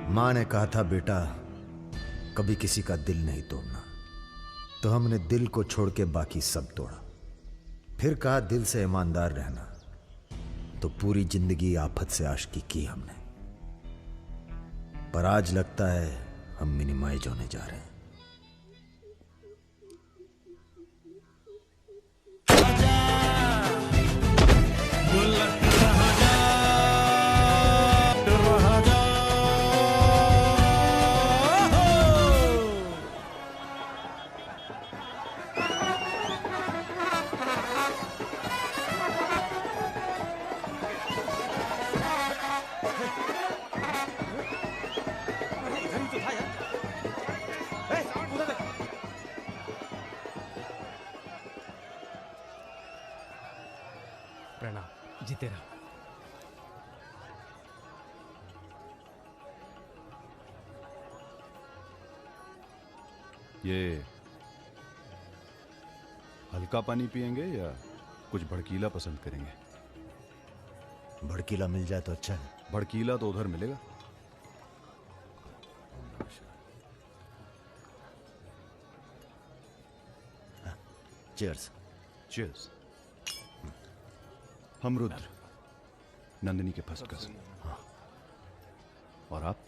माँ ने कहा था बेटा कभी किसी का दिल नहीं तोड़ना, तो हमने दिल को छोड़ के बाकी सब तोड़ा। फिर कहा दिल से ईमानदार रहना, तो पूरी जिंदगी आफत से आशिकी की हमने। पर आज लगता है हम मिनिमाइज होने जा रहे हैं। प्रणाम। जीते रहो। ये हल्का पानी पिएंगे या कुछ भड़कीला पसंद करेंगे? भड़कीला मिल जाए तो अच्छा है। भड़कीला तो उधर मिलेगा। चीयर्स। चीयर्स। हम रुद्र, नंदिनी के फर्स्ट कजिन। हाँ। और आप?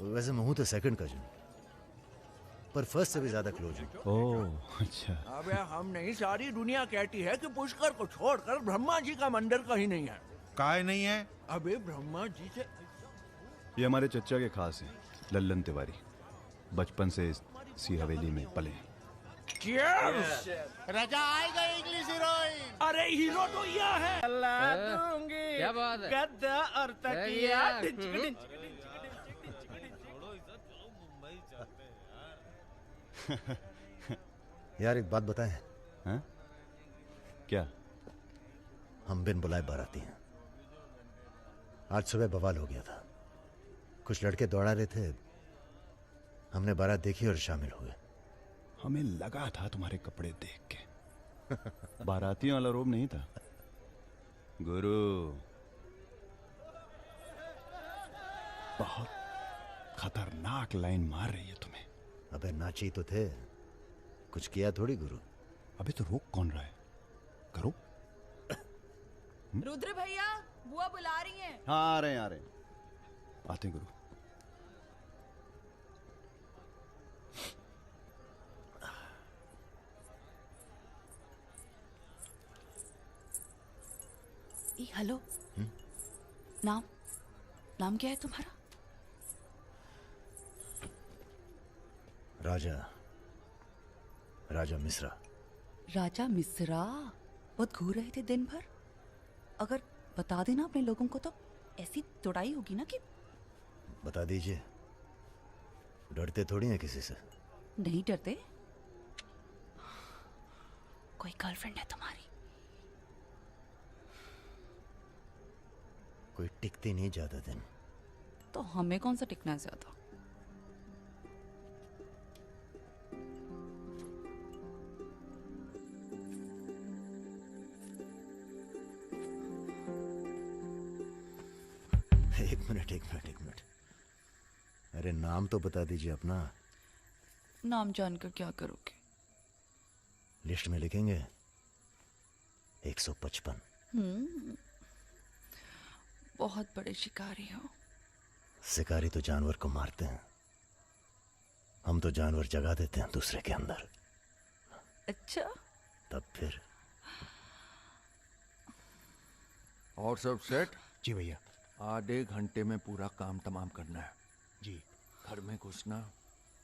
वैसे मैं हूं तो सेकंड कजिन, पर फर्स्ट से भी ज्यादा क्लोज हूं। ओह अच्छा। अबे हम नहीं, सारी दुनिया कहती है कि पुष्कर को छोड़कर ब्रह्मा जी का मंदिर कहीं नहीं है। काहे नहीं है? अबे ब्रह्मा जी से ये हमारे चचा के खास हैं, लल्लन तिवारी। बचपन से इसी हवेली में पले हैं। Cheers! राजा आएगा इंग्लिश हीरोइन। अरे हीरो तो यह है। अल्लाह दूंगी। क्या बात है? गद्दा और तकिया। यार एक बात बताएं। हाँ? क्या? हम बिन बुलाए बाराती हैं। आज सुबह बवाल हो गया था। कुछ लड़के दौड़ा रहे थे, हमने बारात देखी और शामिल हुए। हमें लगा था तुम्हारे कपड़े देख के बारातियों वाला रोब नहीं था। गुरु बहुत खतरनाक लाइन मार रही है तुम्हें। अबे नाची तो थे, कुछ किया थोड़ी गुरु। अबे तो रोक कौन रहा है? करो। रुद्र भैया, बुआ बुला रही हैं। हाँ आ रहे हैं आते हैं गुरु। हेलो। नाम नाम क्या है तुम्हारा? राजा मिश्रा। राजा मिश्रा। बहुत घूर रहे थे दिन भर। अगर बता देना अपने लोगों को तो ऐसी तोड़ाई होगी ना कि। बता दीजिए, डरते थोड़ी हैं किसी से। नहीं डरते। कोई गर्लफ्रेंड है तुम्हारी? कोई टिकती नहीं ज्यादा दिन। तो हमें कौन सा टिकना है ज्यादा? एक मिनट। अरे नाम तो बता दीजिए अपना। नाम जानकर क्या करोगे? लिस्ट में लिखेंगे 155। बहुत बड़े शिकारी हो। शिकारी तो जानवर को मारते हैं, हम तो जानवर जगा देते हैं दूसरे के अंदर। अच्छा। तब फिर और सब सेट? जी भैया। आधे घंटे में पूरा काम तमाम करना है। जी। घर में घुसना,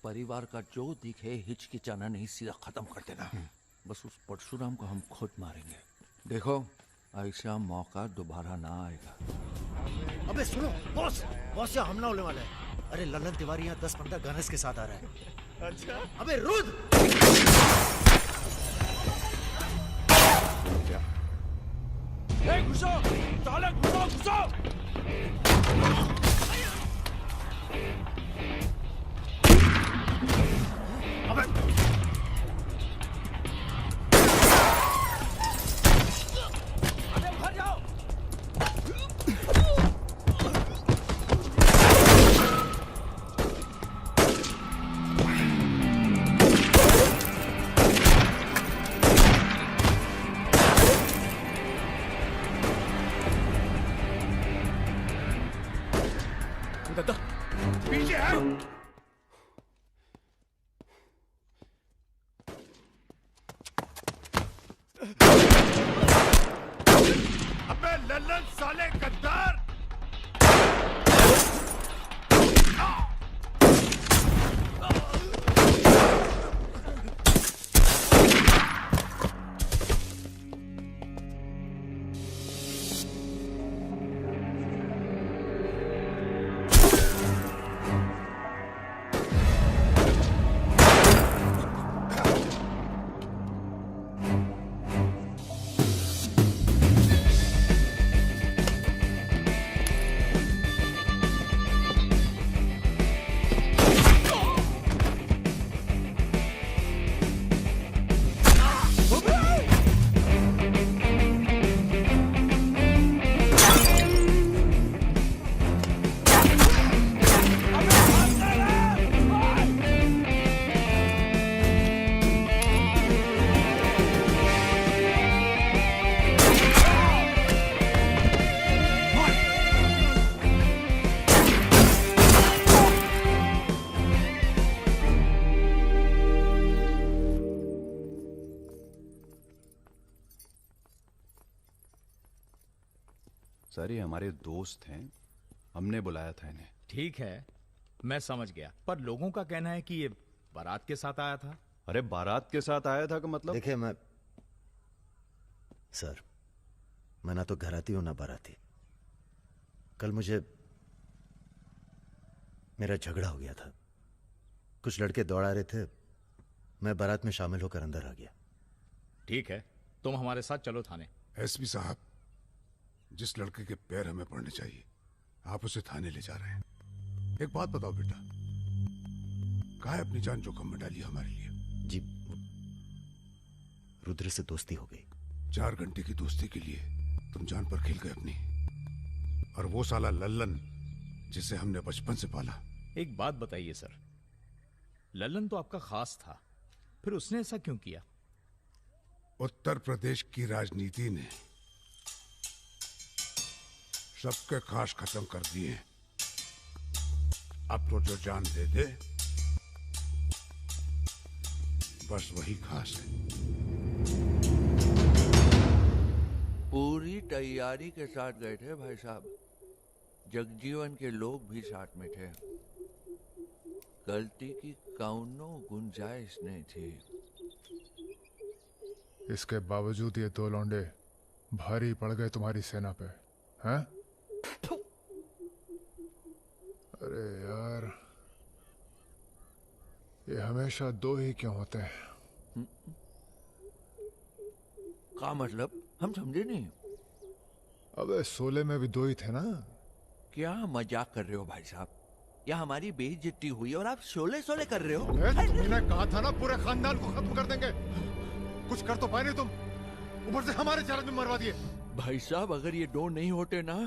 परिवार का जो दिखे हिचकिचाना नहीं, सीधा खत्म कर देना। बस उस परशुराम को हम खुद मारेंगे। देखो ऐसा मौका दोबारा ना आएगा। अबे सुनो बॉस यहाँ हमला होने वाला है। अरे लल्लन तिवारी यहाँ 10-15 गनर्स के साथ आ रहा है। अच्छा। अबे रुद्र! घुसो साले, घुसो। अबे घर जाओ। दादा पीछे है। अबे लल्लन साले गद्दार! सर ये हमारे दोस्त हैं, हमने बुलाया था इन्हें। ठीक है, मैं समझ गया, पर लोगों का कहना है कि ये बारात के साथ आया था। अरे बारात के साथ आया था का मतलब? देखिए मैं ना तो घराती हूं ना बाराती। कल मुझे मेरा झगड़ा हो गया था, कुछ लड़के दौड़ा रहे थे, मैं बारात में शामिल होकर अंदर आ गया। ठीक है, तुम हमारे साथ चलो थाने। एसपी साहब, जिस लड़के के पैर हमें पड़ने चाहिए आप उसे थाने ले जा रहे हैं। एक बात बताओ बेटा, काहे अपनी जान जोखिम में डाली हमारे लिए? जी, रुद्र से दोस्ती हो गई। 4 घंटे की दोस्ती के लिए तुम जान पर खेल गए अपनी, और वो साला लल्लन जिसे हमने बचपन से पाला। एक बात बताइए सर, लल्लन तो आपका खास था, फिर उसने ऐसा क्यों किया? उत्तर प्रदेश की राजनीति ने सबके खास खत्म कर दिए। अब तो जो जान दे दे बस वही खास है। पूरी तैयारी के साथ गए थे भाई साहब, जगजीवन के लोग भी साथ में थे, गलती की कौनो गुंजाइश नहीं थी। इसके बावजूद ये 2 लौंडे भारी पड़ गए तुम्हारी सेना पे, हैं? अरे यार, ये हमेशा 2 ही क्यों होते हैं? क्या मतलब? हम समझे नहीं। अबे 16 में भी 2 ही थे ना? क्या मजाक कर रहे हो भाई साहब? या हमारी बेइज्जती हुई और आप शोले कर रहे हो? तुमने कहा था ना पूरे खानदान को खत्म कर देंगे। कुछ कर तो पाए नहीं तुम, ऊपर से हमारे चैलेंज में मरवा दिए। भाई साहब अगर ये 2 नहीं होते ना,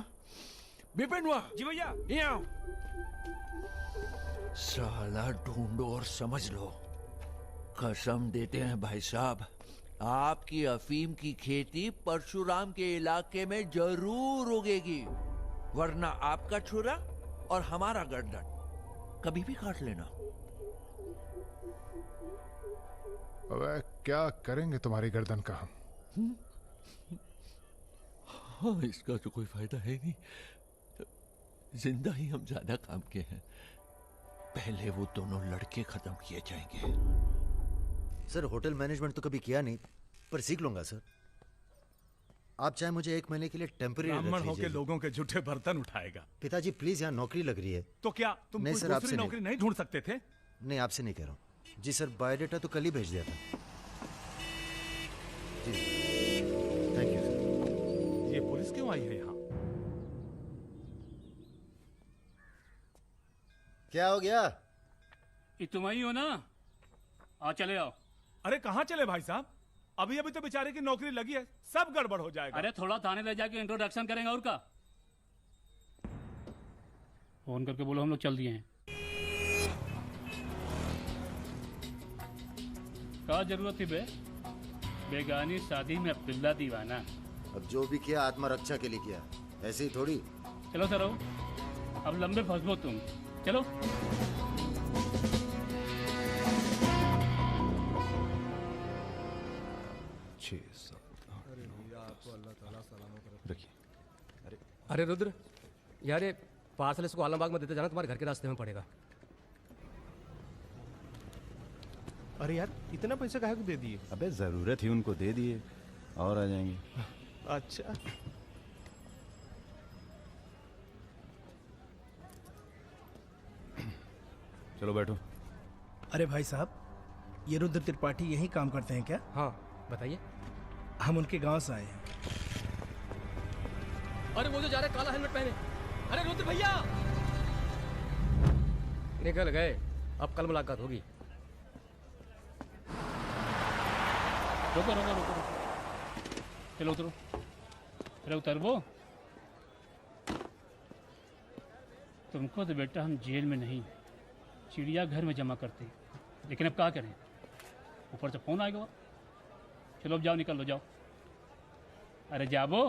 विपिन हुआ जी भैया, ये आओ। साला ढूंढो और समझ लो, कसम देते हैं भाई साहब, आपकी अफीम की खेती परशुराम के इलाके में जरूर उगेगी, वरना आपका छुरा और हमारा गर्दन कभी भी काट लेना। अबे क्या करेंगे तुम्हारी गर्दन का हम? हाँ, इसका तो कोई फायदा है नहीं, जिंदा ही हम ज्यादा काम के हैं। पहले वो दोनों लड़के खत्म किए जाएंगे। सर होटल मैनेजमेंट तो कभी किया नहीं, पर सीख लूंगा सर। आप चाहे मुझे 1 महीने के लिए टेम्परेरी ब्राह्मण होके लोगों के झूठे बर्तन उठाएगा। पिताजी प्लीज, यहाँ नौकरी लग रही है। तो क्या तुम नहीं कोई सर, आपसे दूसरी नौकरी नहीं ढूंढ सकते थे? नहीं, आपसे नहीं कह रहा हूँ जी सर, बायोडेटा तो कल ही भेज दिया था जी। Thank you sir. ये पुलिस क्यों आई है यहाँ? क्या हो गया? ये तुम ही हो ना? आ चले आओ। अरे कहाँ चले भाई साहब, अभी अभी तो बेचारे की नौकरी लगी है, सब गड़बड़ हो जाएगा। अरे थोड़ा थाने ले जाके इंट्रोडक्शन करेंगे और का। फोन करके बोलो हम लोग चल दिए हैं। क्या जरूरत थी बे? बेगानी शादी में अब्दुल्ला दीवाना। अब जो भी किया आत्मरक्षा के लिए किया, ऐसे ही थोड़ी। चलो सर आओ। अब लंबे फंसबो तुम। चलो। छः सात रखिए। अरे रुद्र, यार ये पार्सल इसको आलमबाग में देते जाना, तुम्हारे घर के रास्ते में पड़ेगा। अरे यार इतना पैसा काहे को दे दिए? अबे जरूरत ही उनको दे दिए और आ जाएंगे। अच्छा चलो बैठो। अरे भाई साहब, ये रुद्र त्रिपाठी यही काम करते हैं क्या? हाँ बताइए। हम उनके गांव से आए हैं। अरे वो जो जा रहे काला हेलमेट पहने, अरे रुद्र भैया निकल गए। अब कल मुलाकात होगी। रुको रुको रुको रुको, चलो उतरो। अरे उतरबो। तुमको तो बेटा हम जेल में नहीं, चिड़ियाघर में जमा करते हैं, लेकिन अब क्या करें, ऊपर से फोन आएगा। चलो अब जाओ, निकल लो, जाओ। अरे जाबो।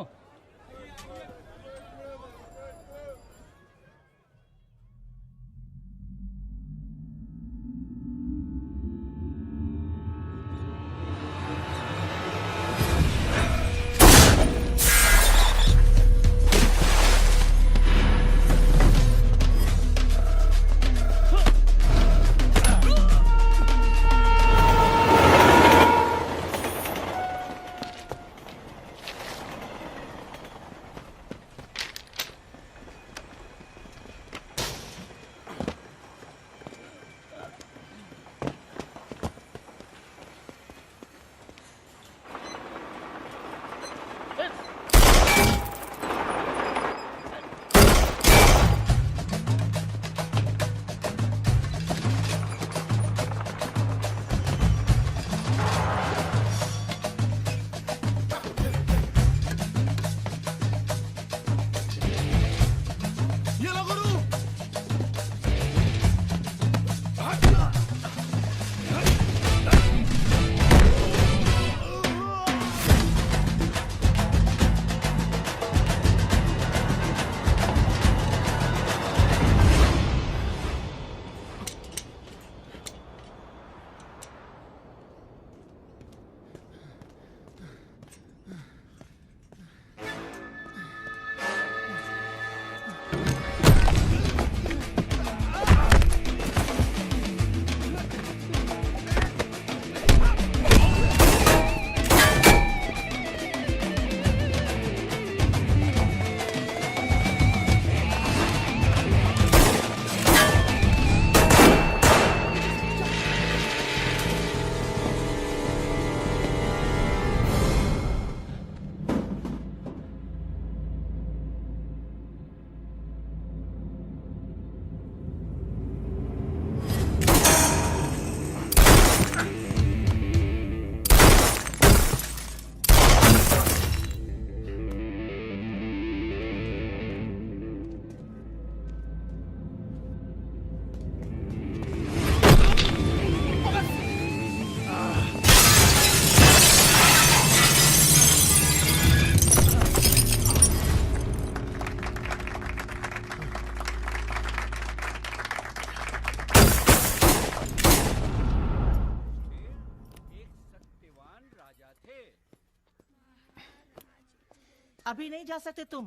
अभी नहीं जा सकते तुम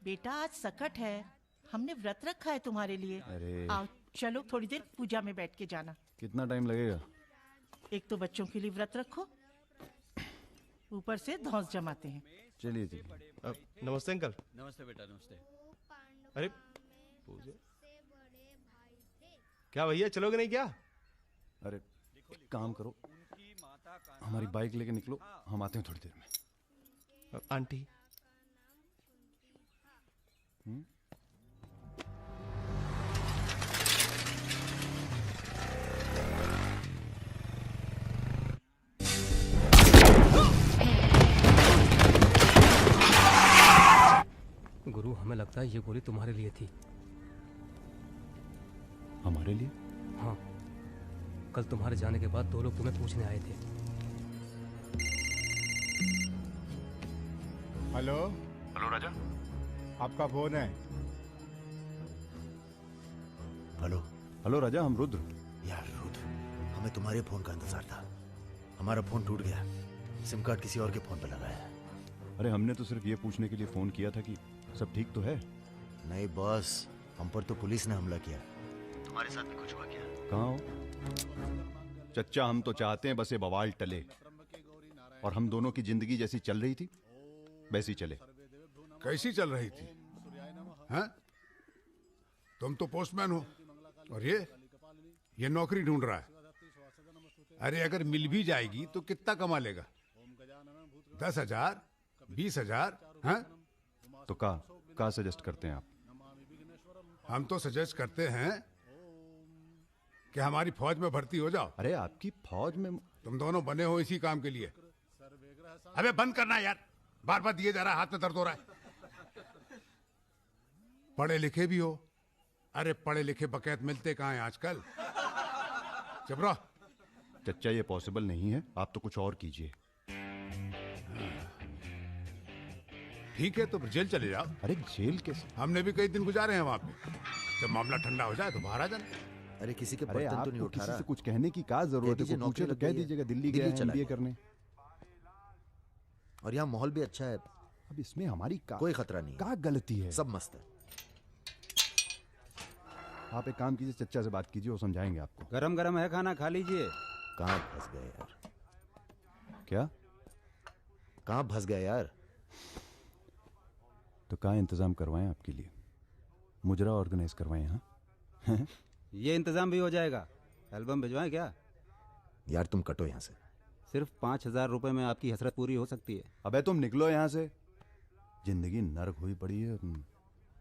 बेटा, आज सकट है, हमने व्रत रखा है तुम्हारे लिए। अरे आओ चलो, थोड़ी देर पूजा में बैठ के जाना। कितना टाइम लगेगा? एक तो बच्चों के लिए व्रत रखो, ऊपर से धौंस जमाते हैं। चलिए चलिए। नमस्ते अंकल। नमस्ते बेटा, नमस्ते। अरे पूजा क्या भैया, चलोगे नहीं क्या? अरे एक काम करो, हमारी बाइक लेके निकलो, हम आते हैं थोड़ी देर में। आंटी गुरु, हमें लगता है ये गोली तुम्हारे लिए थी। हमारे लिए? हाँ, कल तुम्हारे जाने के बाद 2 लोग तुम्हें पूछने आए थे। हेलो हेलो राजा, आपका फोन है। हेलो। हेलो राजा, हम रुद्र। यार रुद्र, हमें तुम्हारे फोन का इंतजार था। हमारा फोन टूट गया, सिम कार्ड किसी और के फोन पे लगाया है। अरे हमने तो सिर्फ ये पूछने के लिए फोन किया था कि सब ठीक तो है। नहीं बॉस, हम पर तो पुलिस ने हमला किया। तुम्हारे साथ भी कुछ हुआ क्या? कहाँ हो चच्चा? हम तो चाहते हैं बस ये बवाल टले और हम दोनों की जिंदगी जैसी चल रही थी वैसी चले। कैसी चल रही थी? हैं? तुम तो पोस्टमैन हो और ये नौकरी ढूंढ रहा है। अरे अगर मिल भी जाएगी तो कितना कमा लेगा? 10,000, 20,000? हैं? तो का सजेस्ट करते हैं आप? हम तो सजेस्ट करते हैं कि हमारी फौज में भर्ती हो जाओ। अरे आपकी फौज में? तुम दोनों बने हो इसी काम के लिए। अबे बंद करना यार, बार बार दिए जा रहा है, हाथ में दर्द हो रहा है। पढ़े लिखे भी हो। अरे पढ़े लिखे बकैत मिलते कहाँ हैं आजकल? चुप रहो। चच्चा ये पॉसिबल नहीं है, आप तो कुछ और कीजिए। ठीक है तो फिर जेल चले जाओ। अरे जेल कैसे? हमने भी कई दिन गुजारे हैं वहां पे। जब मामला ठंडा हो जाए तो बाहर आ जाना। अरे किसी के अरे बर्तन तो नहीं आपको उठा किसी रहा। से कुछ कहने की क्या जरूरत है? कोई पूछे तो कह दीजिएगा दिल्ली गया है MBA करने। और यहाँ माहौल भी अच्छा है। अब इसमें हमारी कोई खतरा नहीं है। क्या गलती है? सब मस्त है। आप एक काम कीजिए, चच्चा से बात कीजिए, वो समझाएंगे आपको। गरम गरम है खाना, खा लीजिए। कहाँ फंस गए यार? क्या? कहाँ फंस गए यार? तो कहाँ इंतजाम करवाएं आपके लिए? मुजरा ऑर्गेनाइज करवाएं? हाँ ये इंतजाम भी हो जाएगा। एल्बम भिजवाएं क्या? यार तुम कटो यहाँ से। सिर्फ 5,000 रुपए में आपकी हसरत पूरी हो सकती है। अबे तुम निकलो यहाँ से, जिंदगी नर्क हुई पड़ी है।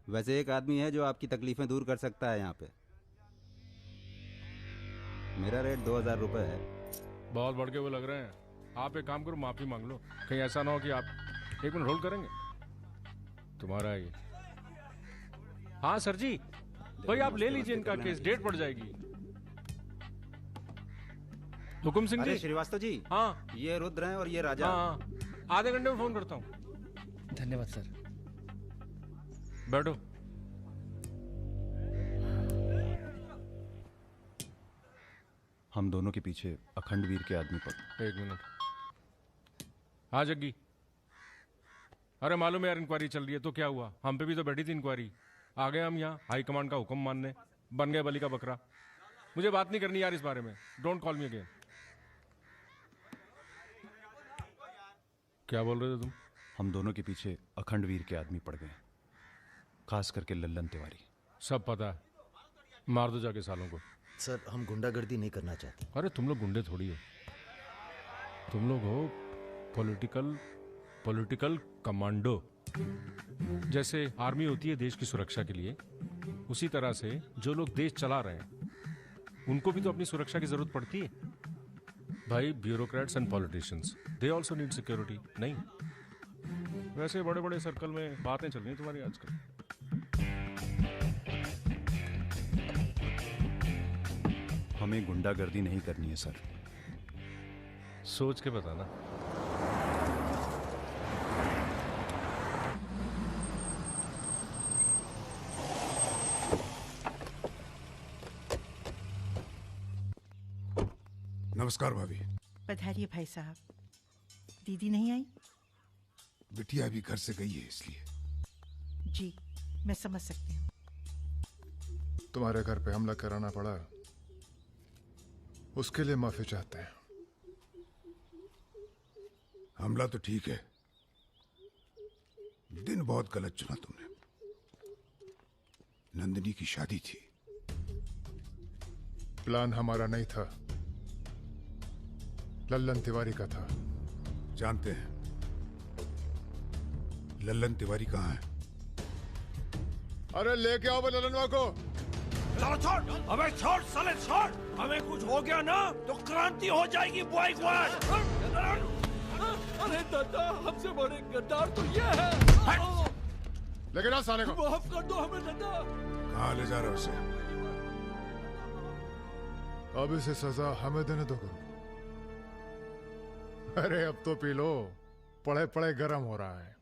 वैसे एक आदमी है जो आपकी तकलीफें दूर कर सकता है यहाँ पे। मेरा रेट 2,000 रुपए है। बहुत बढ़ के वो लग रहे हैं। आप एक काम करो, माफी मांग लो। कहीं ऐसा ना हो कि आप 1 मिनट होल्ड करेंगे। तुम्हारा ही। हाँ सर जी, भाई आप ले लीजिए इनका केस, डेट पड़ जाएगी। हुकुम सिंह जी। श्रीवास्तव जी। हाँ ये रुद्र हैं और ये राजा। हाँ, आधे घंटे में फोन करता हूँ। धन्यवाद सर। बैठो। हम दोनों के पीछे अखंड वीर के आदमी पड़। 1 मिनट। हाँ जग्गी। अरे मालूम है यार, इंक्वायरी चल रही है। तो क्या हुआ? हम पे भी तो बैठी थी इंक्वायरी। आ गए हम यहाँ हाई कमांड का हुक्म मानने, बन गए बलि का बकरा। मुझे बात नहीं करनी यार इस बारे में। Don't call me again. क्या बोल रहे थे तुम? हम दोनों के पीछे अखंड वीर के आदमी पड़ गए, खास करके लल्लन तिवारी। सब पता है, मार दो जाके सालों को। सर हम गुंडागर्दी नहीं करना चाहते। अरे तुम लोग गुंडे थोड़ी हो, तुम लोग हो पॉलिटिकल कमांडो। जैसे आर्मी होती है देश की सुरक्षा के लिए, उसी तरह से जो लोग देश चला रहे हैं उनको भी तो अपनी सुरक्षा की जरूरत पड़ती है भाई। Bureaucrats and politicians, they also need security. नहीं, वैसे बड़े बड़े सर्कल में बातें चल रही हैं तुम्हारी आजकल। हमें गुंडागर्दी नहीं करनी है सर। सोच के बताना। नमस्कार भाभी। पधारिए भाई साहब। दीदी नहीं आई? बिटिया अभी घर से गई है इसलिए। जी मैं समझ सकती हूँ। तुम्हारे घर पे हमला कराना पड़ा, उसके लिए माफी चाहते हैं। हमला तो ठीक है, दिन बहुत गलत चुना तुमने। नंदिनी की शादी थी। प्लान हमारा नहीं था, लल्लन तिवारी का था। जानते हैं लल्लन तिवारी कहाँ है? अरे लेके आओ लल्लनवा को। चलो छोड़, अबे छोड़ साले छोड़। हमें कुछ हो गया ना तो क्रांति हो जाएगी बॉय क्वाड। अरे दादा, हमसे बड़े गद्दार तो ये है। लेकिन ना साले को माफ कर दो हमें दादा। कहाँ ले जा रहे हो उसे? अब इसे सजा हमें देने दो गुरु। अरे अब तो पी लो, पड़े पड़े गरम हो रहा है।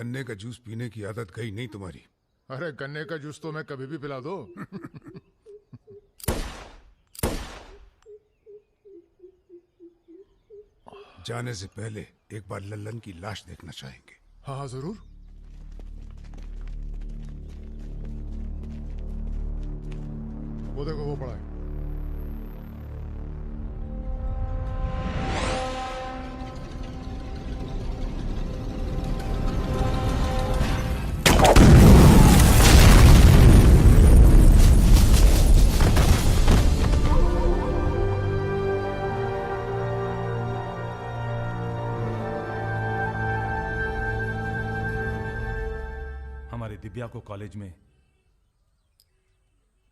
गन्ने का जूस पीने की आदत गई नहीं तुम्हारी। अरे गन्ने का जूस तो मैं कभी भी पिला दो। जाने से पहले एक बार लल्लन की लाश देखना चाहेंगे। हाँ हाँ जरूर। वो देखो वो पड़ा है। हमारे दिव्या को कॉलेज में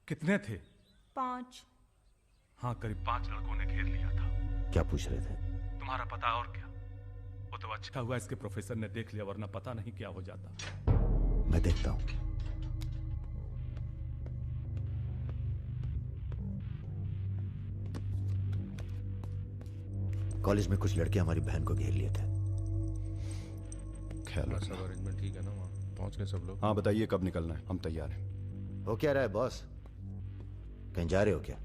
कितने थे? 5। हाँ, करीब 5 लड़कों ने घेर लिया था। क्या पूछ रहे थे? तुम्हारा पता और क्या? वो तो अच्छा हुआ इसके प्रोफेसर ने देख लिया, वरना पता नहीं क्या हो जाता। मैं देखता हूं। कॉलेज में कुछ लड़के हमारी बहन को घेर लिए थे। ख्याल सब अरेंजमेंट ठीक है ना? वहाँ पहुंच गए सब लोग? हाँ बताइए कब निकलना है, हम तैयार हैं। हो क्या रहा है बॉस? कहीं जा रहे हो क्या?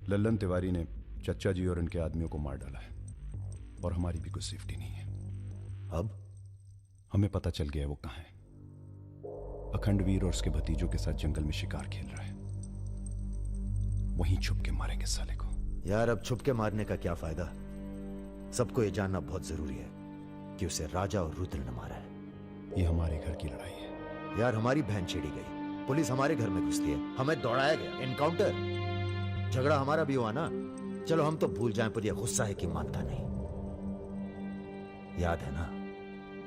लल्लन तिवारी ने चच्चा जी और इनके आदमियों को मार डाला है और हमारी भी कुछ सेफ्टी नहीं है। अब हमें पता चल गया है वो कहाँ है। अखंडवीर और उसके भतीजों के साथ जंगल में शिकार खेल रहा है। वहीं छुप के मारेंगे साले को। यार अब छुप के मारने का क्या फायदा? सबको ये जानना बहुत जरूरी है कि उसे राजा और रुद्र ने मारा है। ये हमारे घर की लड़ाई है। यार हमारी बहन छेड़ी गई, पुलिस हमारे घर में घुसती है, हमें दौड़ाया गया, एनकाउंटर, झगड़ा हमारा भी हुआ ना। चलो हम तो भूल जाएं, पर यह गुस्सा है कि मानता नहीं। याद है ना,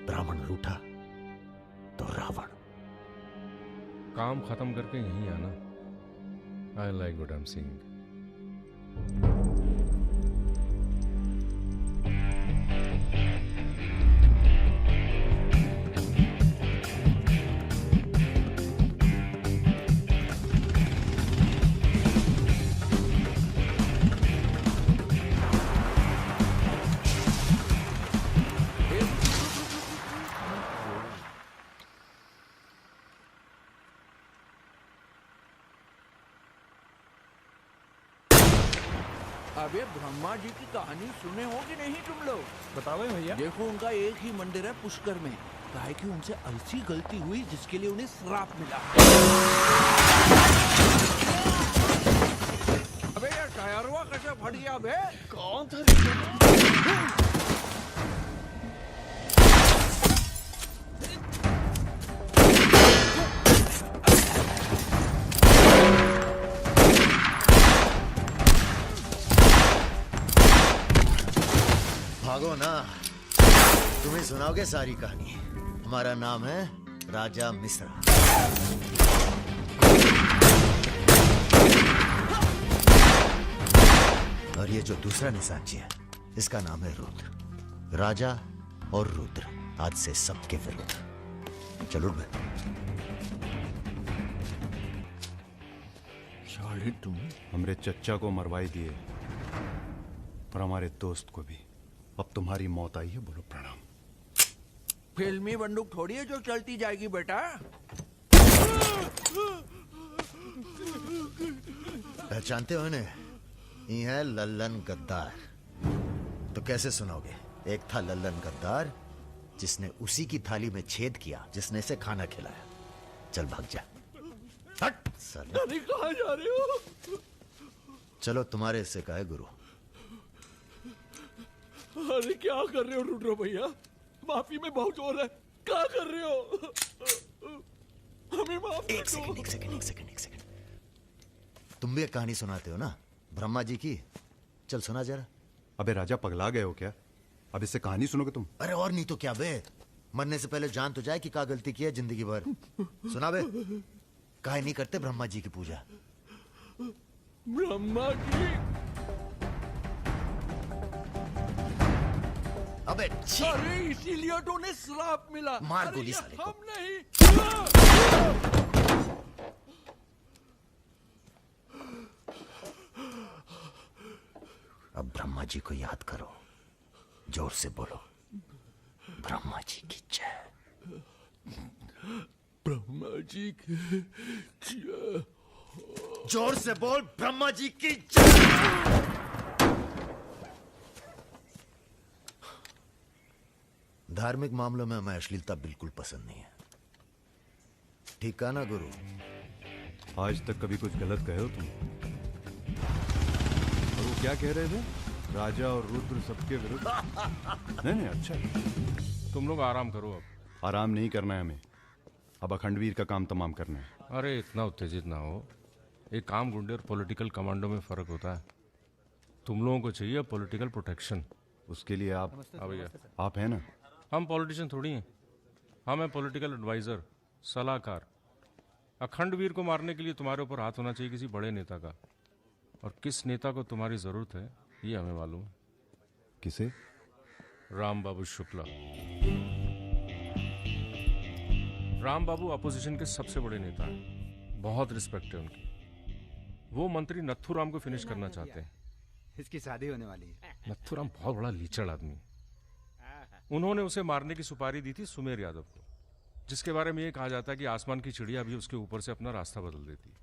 ब्राह्मण रूठा तो रावण। काम खत्म करके यहीं आना। I like what I am seeing. अबे ब्रह्मा जी की कहानी सुने हो कि नहीं तुम लोग? बताओ भैया। देखो उनका एक ही मंदिर है पुष्कर में। काहे कि उनसे ऐसी गलती हुई जिसके लिए उन्हें श्राप मिला। अबे यार टायरवा कैसे फट गया बे? कौन था? भागो ना, तुम्हें सुनाओगे सारी कहानी। हमारा नाम है राजा मिश्रा। और ये जो दूसरा निशानची है, इसका नाम है रुद्र। राजा और रुद्र आज से सबके विरुद्ध। चलो बे। साले तुम हमरे चच्चा को मरवाई दिए और हमारे दोस्त को भी। अब तुम्हारी मौत आई है, बोलो प्रणाम। फिल्मी बंदूक थोड़ी है जो चलती जाएगी बेटा। पहचानते हो इन्हें? ये है लल्लन गद्दार। तो कैसे सुनाओगे? एक था लल्लन गद्दार जिसने उसी की थाली में छेद किया जिसने इसे खाना खिलाया। चल भाग जा। हट साला। अरे कहाँ जा रहे हो? चलो तुम्हारे इससे कहे गुरु। अरे क्या कर रहे हो रुद्र भैया? माफी में बहुत जोर है। क्या कर रहे हो? हमें माफ कर दो। एक सेकंड। तुम भी एक कहानी सुनाते हो ना ब्रह्मा जी की? चल सुना जरा। अबे राजा पगला गए हो क्या? अब इससे कहानी सुनोगे तुम? अरे और नहीं तो क्या बे, मरने से पहले जान तो जाए कि क्या गलती की है जिंदगी भर। सुना बे। काहे नहीं करते ब्रह्मा जी की पूजा? ब्रह्मा जी? अबे अरे इसीलिए तो उन्हें श्राप मिला। मार गोली साले को। हम नहीं। अब ब्रह्मा जी को याद करो, जोर से बोलो। ब्रह्मा जी की जय। ब्रह्मा जी की जय। जोर से बोल, ब्रह्मा जी की जय। धार्मिक मामलों में हमें अश्लीलता बिल्कुल पसंद नहीं है। ठीक कहा ना गुरु? आज तक कभी कुछ गलत कहे हो तुम? और वो क्या कह रहे थे? राजा और रुद्र सबके विरुद्ध। नहीं, अच्छा है। तुम लोग आराम करो अब। आराम नहीं करना है हमें, अब अखंडवीर का काम तमाम करना है। अरे इतना उत्तेजित ना हो। एक काम गुंडे और पॉलिटिकल कमांडो में फर्क होता है। तुम लोगों को चाहिए पॉलिटिकल प्रोटेक्शन। उसके लिए आप भैया आप हैं ना? हम पॉलिटिशियन थोड़ी हैं, हम हैं पॉलिटिकल एडवाइजर, सलाहकार। अखंडवीर को मारने के लिए तुम्हारे ऊपर हाथ होना चाहिए किसी बड़े नेता का, और किस नेता को तुम्हारी जरूरत है ये हमें मालूम है। किसे? राम बाबू शुक्ला। राम बाबू अपोजिशन के सबसे बड़े नेता हैं, बहुत रिस्पेक्ट है उनकी। वो मंत्री नथुराम को फिनिश करना चाहते हैं। इसकी शादी होने वाली है। नथुराम बहुत बड़ा लीचड़ आदमी है। उन्होंने उसे मारने की सुपारी दी थी सुमेर यादव को, जिसके बारे में ये कहा जाता है कि आसमान की चिड़िया भी उसके ऊपर से अपना रास्ता बदल देती है।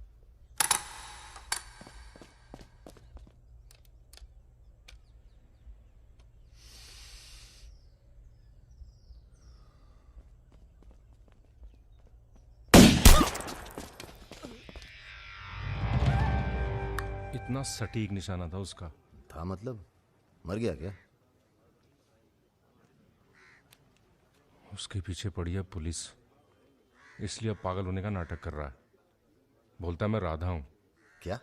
इतना सटीक निशाना था उसका। था मतलब? मर गया क्या? उसके पीछे पड़ी है पुलिस, इसलिए अब पागल होने का नाटक कर रहा है। बोलता है मैं राधा हूं। क्या?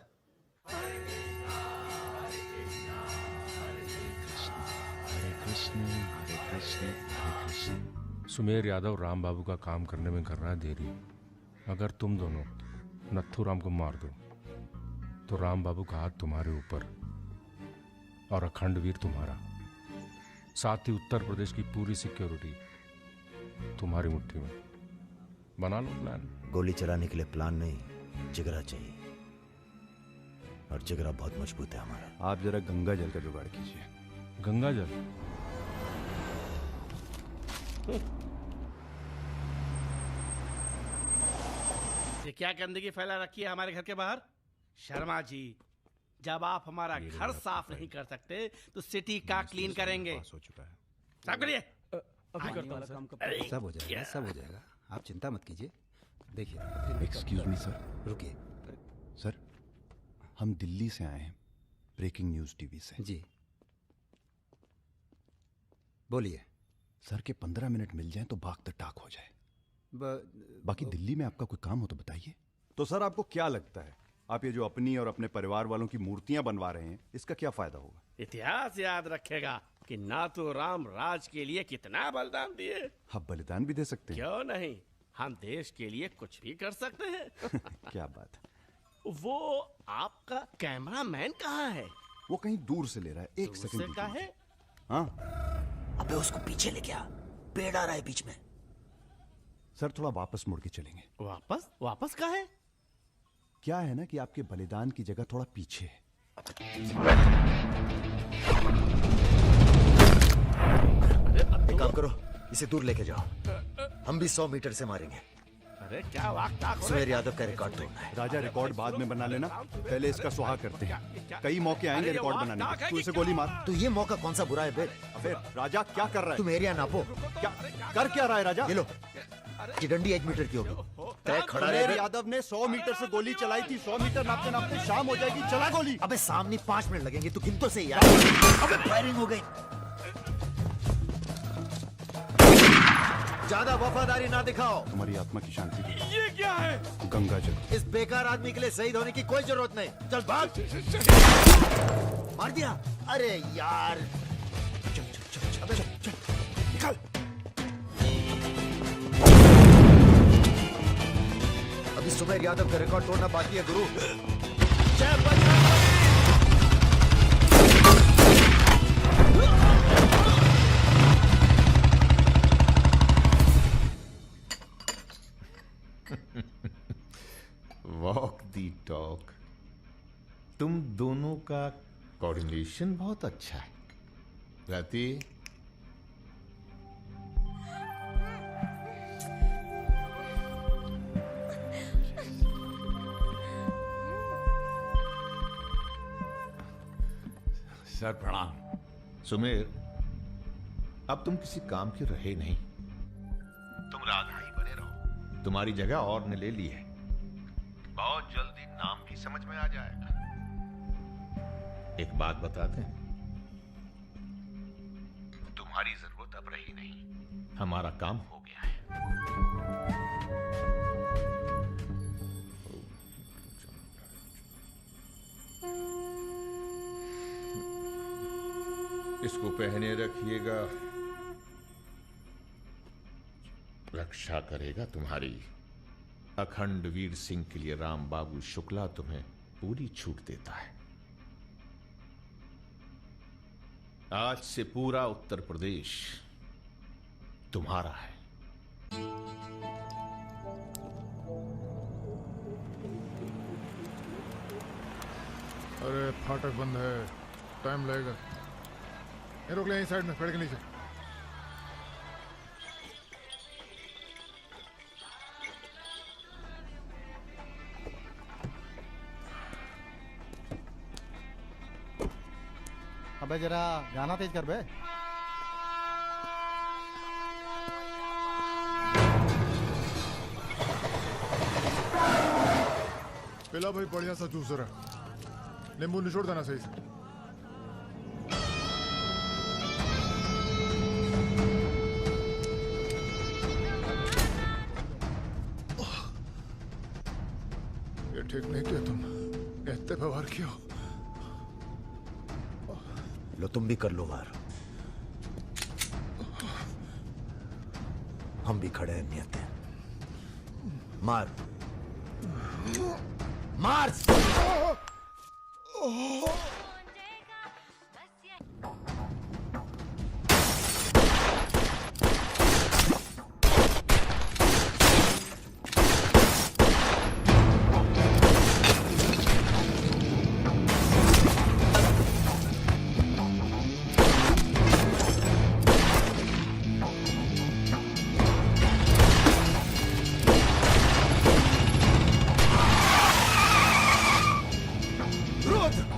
सुमेर यादव राम बाबू का काम करने में कर रहा है देरी। अगर तुम दोनों नथुराम को मार दो तो राम बाबू का हाथ तुम्हारे ऊपर और अखंडवीर तुम्हारा, साथ ही उत्तर प्रदेश की पूरी सिक्योरिटी तुम्हारी मुट्ठी में। बना लो प्लान। गोली चलाने के लिए प्लान नहीं, जिगरा चाहिए, और जिगरा बहुत मजबूत है हमारा। आप जरा गंगा जल का जुगाड़ कीजिए। गंगा जल? ये क्या गंदगी फैला रखी है हमारे घर के बाहर? शर्मा जी, जब आप हमारा घर साफ नहीं कर सकते तो सिटी का क्लीन करेंगे। हो चुका है। साफ करिए। सब हो जाएगा, सब हो जाएगा, आप चिंता मत कीजिए। देखिए, एक्सक्यूज मी सर। रुकिए सर, हम दिल्ली से आए हैं, ब्रेकिंग न्यूज टीवी से। जी बोलिए। सर के 15 मिनट मिल जाएं तो बाग द टाक हो जाए। बाकी दिल्ली में आपका कोई काम हो तो बताइए। तो सर आपको क्या लगता है, आप ये जो अपनी और अपने परिवार वालों की मूर्तियां बनवा रहे हैं, इसका क्या फायदा होगा? इतिहास याद रखेगा कि नाथुराम राज के लिए कितना बलिदान दिए। आप बलिदान भी दे सकते हैं। क्यों नहीं, हम देश के लिए कुछ भी कर सकते हैं। क्या बात है। वो आपका कैमरामैन कहाँ है? वो कहीं दूर से ले रहा है, एक सेकंड का है। हाँ, अबे उसको पीछे ले गया, पेड़ आ रहा है बीच में। सर थोड़ा वापस मुड़ के चलेंगे। वापस? वापस कहाँ है? क्या है ना कि आपके बलिदान की जगह थोड़ा पीछे है। एक काम करो, इसे दूर लेके जाओ, हम भी 100 मीटर से मारेंगे। अरे क्या वाकता सुमेर यादव का रिकॉर्ड तोड़ना है। राजा रिकॉर्ड बाद में बना लेना, पहले इसका सुहाग करते हैं। कई मौके आएंगे रिकॉर्ड बनाने के। तू इसे गोली मार। तो ये मौका कौन सा बुरा है बे? अबे राजा क्या कर रहा है? तुम एरिया नापो। क्या कर क्या रहा है राजा? ये लो, कि डंडी 1 मीटर की होगी। तय खड़ा सुमेर यादव ने 100 मीटर से गोली चलाई थी। 100 मीटर नापते नापते शाम हो जाएगी, चला गोली। अबे सामने 5 मिनट लगेंगे, तू गिन तो सही यार। अबे फायरिंग हो गई। ज्यादा वफादारी ना दिखाओ। तुम्हारी आत्मा की शांति के लिए। ये क्या है? गंगा जल। इस बेकार आदमी के लिए शहीद होने की कोई जरूरत नहीं। चल भाग। मार दिया? अरे यार, चल चल चल अबे चल निकल। अभी सुमेर यादव का रिकॉर्ड तोड़ना बाकी है गुरु। जय बजरंग। वॉक दी टॉक। तुम दोनों का कोऑर्डिनेशन बहुत अच्छा है। रति, सर प्रणाम। सुमेर, अब तुम किसी काम के रहे नहीं, तुम राधा ही बने रहो। तुम्हारी जगह और ने ले ली है, बहुत जल्दी नाम भी समझ में आ जाएगा। एक बात बता दें, तुम्हारी जरूरत अब रही नहीं, हमारा काम हो गया है। इसको पहने रखिएगा, रक्षा करेगा तुम्हारी। अखंड वीर सिंह के लिए राम बाबू शुक्ला तुम्हें पूरी छूट देता है। आज से पूरा उत्तर प्रदेश तुम्हारा है। अरे फाटक बंद है, टाइम लगेगा। ये रोक ले यहीं साइड में, पेड़ के नीचे। अबे जरा गाना तेज कर बे। पिला भाई बढ़िया सा जूस जरा, नींबू निचोड़ देना सही से। ये ठीक नहीं किया तुम, इतने व्यवहार किया। लो तुम भी कर लो वार, हम भी खड़े हैं नियत है। मार मार।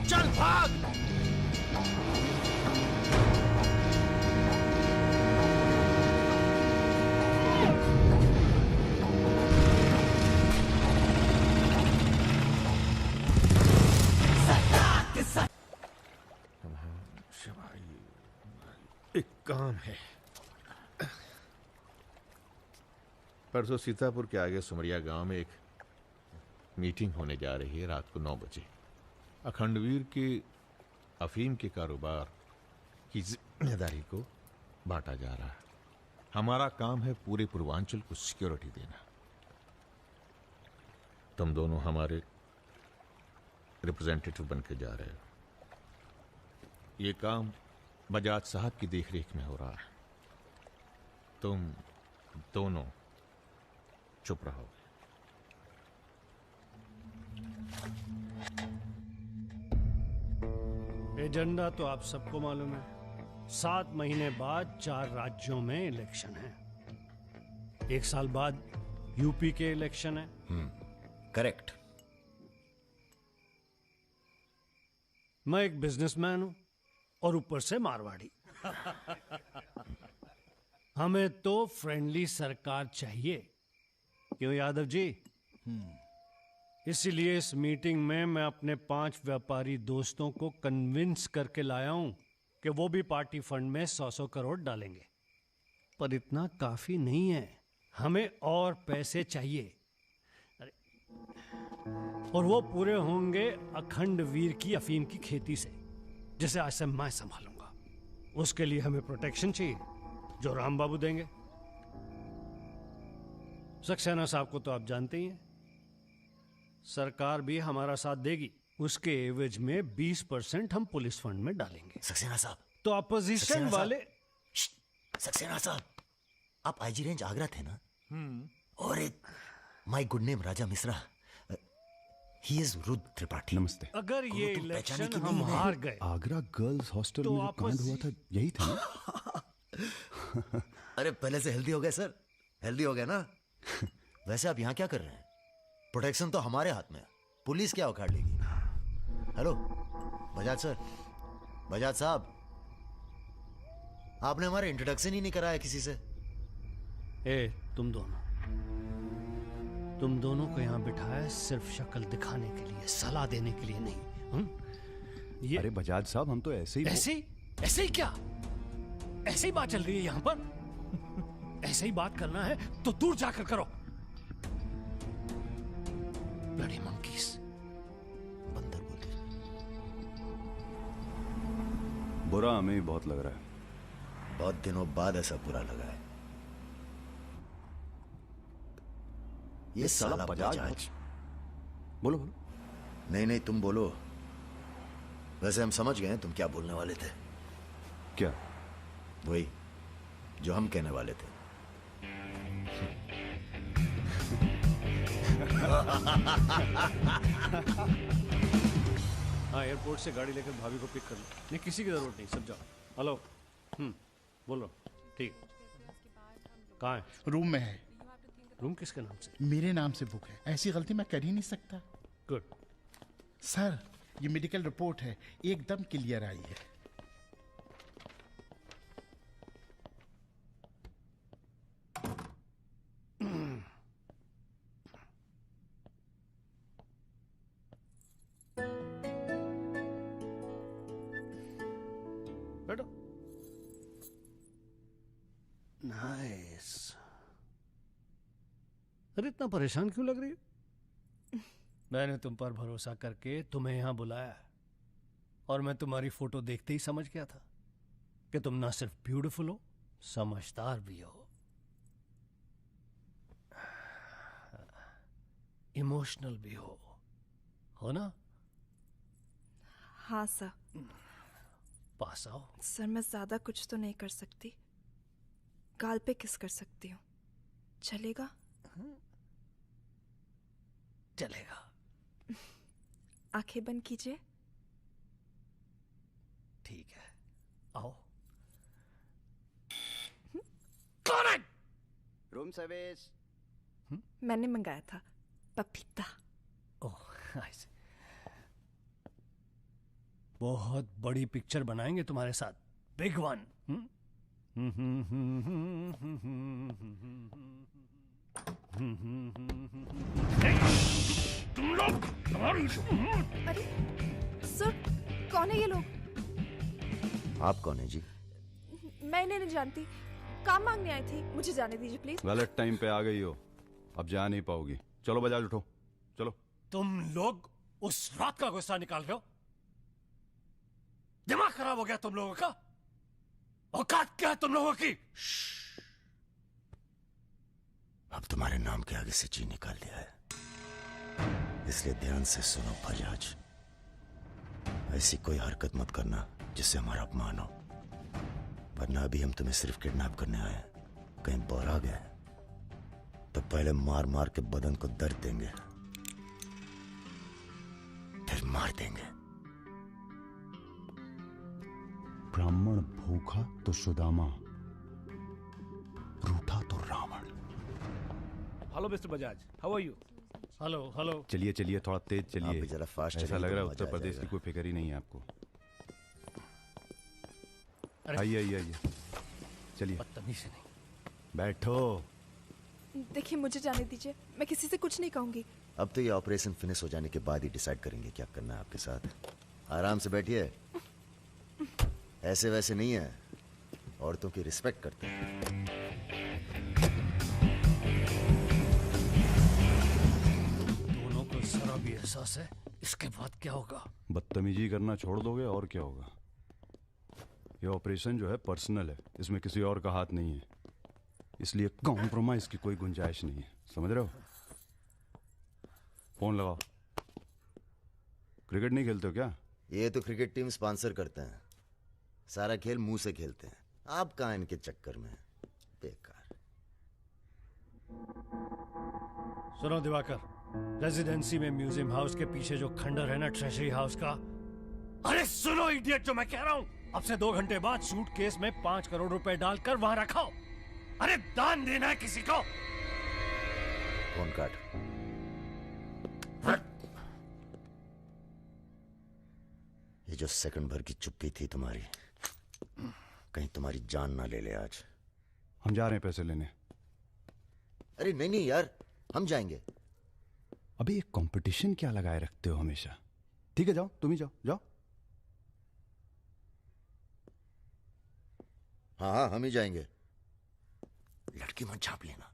चल भाग। एक काम है, परसों सीतापुर के आगे सुमरिया गांव में एक मीटिंग होने जा रही है रात को 9 बजे। अखंडवीर के अफीम के कारोबार की जिम्मेदारी को बांटा जा रहा है। हमारा काम है पूरे पूर्वांचल को सिक्योरिटी देना। तुम दोनों हमारे रिप्रेजेंटेटिव बनकर जा रहे हो। ये काम बजाज साहब की देखरेख में हो रहा है। तुम दोनों चुप रहो। एजेंडा तो आप सबको मालूम है। 7 महीने बाद 4 राज्यों में इलेक्शन है। 1 साल बाद यूपी के इलेक्शन है। करेक्ट। मैं एक बिजनेसमैन हूं और ऊपर से मारवाड़ी। हमें तो फ्रेंडली सरकार चाहिए, क्यों यादव जी? इसीलिए इस मीटिंग में मैं अपने 5 व्यापारी दोस्तों को कन्विंस करके लाया हूं कि वो भी पार्टी फंड में 100-100 करोड़ डालेंगे। पर इतना काफी नहीं है, हमें और पैसे चाहिए। और वो पूरे होंगे अखंड वीर की अफीम की खेती से, जिसे आज से मैं संभालूंगा। उसके लिए हमें प्रोटेक्शन चाहिए, जो राम बाबू देंगे। सक्सेना साहब को तो आप जानते ही हैं। सरकार भी हमारा साथ देगी। उसके एवज में 20% हम पुलिस फंड में डालेंगे। सक्सेना साहब तो अपोजिशन वाले। सक्सेना साहब, आप आईजी रेंज आगरा थे ना? और एक my good name Raja Mishra, he is Rudra Tripathi. नमस्ते। अगर ये इलेक्शन हम हार गए, आगरा गर्ल्स हॉस्टल तो में जो कांड हुआ था यही था ना? अरे पहले से हेल्दी हो गए सर, हेल्दी हो गए ना। वैसे आप यहाँ क्या कर रहे हैं? प्रोटेक्शन तो हमारे हाथ में है, पुलिस क्या उखाड़ लेगी। हेलो बजाज सर, बजाज साहब, आपने हमारा इंट्रोडक्शन ही नहीं कराया किसी से। ए, तुम दोनों को यहाँ बिठाया सिर्फ शक्ल दिखाने के लिए, सलाह देने के लिए नहीं। ये अरे बजाज साहब, हम तो ऐसे ही क्या? ऐसे ही बात चल रही है यहाँ पर। ऐसे ही बात करना है तो दूर जाकर करो। Bloody monkeys. बंदर बोलते। बुरा हमें ही बहुत लग रहा है। बहुत दिनों बाद ऐसा बुरा लगा है। ये साला बजाज। बोलो। नहीं, तुम बोलो। वैसे हम समझ गए तुम क्या बोलने वाले थे। क्या? वही जो हम कहने वाले थे। हाँ, एयरपोर्ट से गाड़ी लेकर भाभी को पिक कर लो। नहीं, किसी की जरूरत नहीं, सब जाओ। हेलो। बोलो। ठीक। कहाँ है? रूम में है। रूम किसके नाम से? मेरे नाम से बुक है। ऐसी गलती मैं कर ही नहीं सकता। गुड। सर, ये मेडिकल रिपोर्ट है, एकदम क्लियर आई है। बैठो। नाइस। अरे इतना परेशान क्यों लग रही है? मैंने तुम पर भरोसा करके तुम्हें यहां बुलाया और मैं तुम्हारी फोटो देखते ही समझ गया था कि तुम ना सिर्फ ब्यूटीफुल हो, समझदार भी हो, इमोशनल भी हो ना? हाँ सर। पास आओ। सर, मैं ज्यादा कुछ तो नहीं कर सकती। गाल पे किस कर सकती हूँ, चलेगा? चलेगा। आंखें बंद कीजिए। ठीक है, आओ। कौन है? Room service. मैंने मंगाया था, पपीता। ओह, ऐसे। बहुत बड़ी पिक्चर बनाएंगे तुम्हारे साथ, बिग वन। तुम लोग। अरे सर, कौन है ये लोग? आप कौन है जी? मैं इन्हें नहीं जानती, काम मांगने आई थी। मुझे जाने दीजिए प्लीज। गलत टाइम पे आ गई हो, अब जा नहीं पाओगी। चलो बजाज, उठो चलो। तुम लोग उस रात का गुस्सा निकाल रहे हो? दिमाग खराब हो गया तुम लोगों का? औकात क्या है तुम लोगों की? अब तुम्हारे नाम के आगे से जी निकाल दिया है, इसलिए ध्यान से सुनो बजाज। ऐसी कोई हरकत मत करना जिससे हमारा अपमान हो, वरना अभी हम तुम्हें सिर्फ किडनैप करने आए हैं। कहीं बौरा गए तो पहले मार मार के बदन को दर्द देंगे, फिर मार देंगे। ब्राह्मण भूखा तो सुदामा, रूठा तो Ravan. Hello mister Bajaj, how are you? Hello. चलिए चलिए, थोड़ा तेज चलिए। जरा फास्ट। ऐसा लग रहा है उत्तर प्रदेश की कोई फिक्र ही नहीं है आपको। आइए चलिए। बदतमीजी नहीं। बैठो। देखिए, मुझे जाने दीजिए, मैं किसी से कुछ नहीं कहूंगी। अब तो ये ऑपरेशन फिनिश हो जाने के बाद ही डिसाइड करेंगे क्या करना है आपके साथ। आराम से बैठिए, ऐसे वैसे नहीं है, औरतों की रिस्पेक्ट करते हैं। दोनों को जरा भी एहसास है इसके बाद क्या होगा? बदतमीजी करना छोड़ दोगे और क्या होगा? ये ऑपरेशन जो है पर्सनल है, इसमें किसी और का हाथ नहीं है, इसलिए कॉम्प्रोमाइज की कोई गुंजाइश नहीं है। समझ रहे हो? फोन लगाओ। क्रिकेट नहीं खेलते हो क्या? ये तो क्रिकेट टीम स्पॉन्सर करते हैं, सारा खेल मुंह से खेलते हैं। आप कहाँ इनके चक्कर में? बेकार। सुनो दिवाकर, रेजिडेंसी में म्यूजियम हाउस के पीछे जो खंडर है ना, ट्रेजरी हाउस का, अरे सुनो इडियट, जो मैं कह रहा हूं, अब से 2 घंटे बाद सूटकेस में 5 करोड़ रुपए डालकर वहां रखाओ। अरे दान देना है किसी को। फोन काट। ये जो सेकंड भर की चुप्पी थी तुम्हारी, कहीं तुम्हारी जान ना ले ले आज। हम जा रहे हैं पैसे लेने। अरे नहीं नहीं यार, हम जाएंगे। अबे एक कंपटीशन क्या लगाए रखते हो हमेशा। ठीक है जाओ, तुम ही जाओ जाओ। हाँ हाँ हम ही जाएंगे। लड़की मत झाप लेना।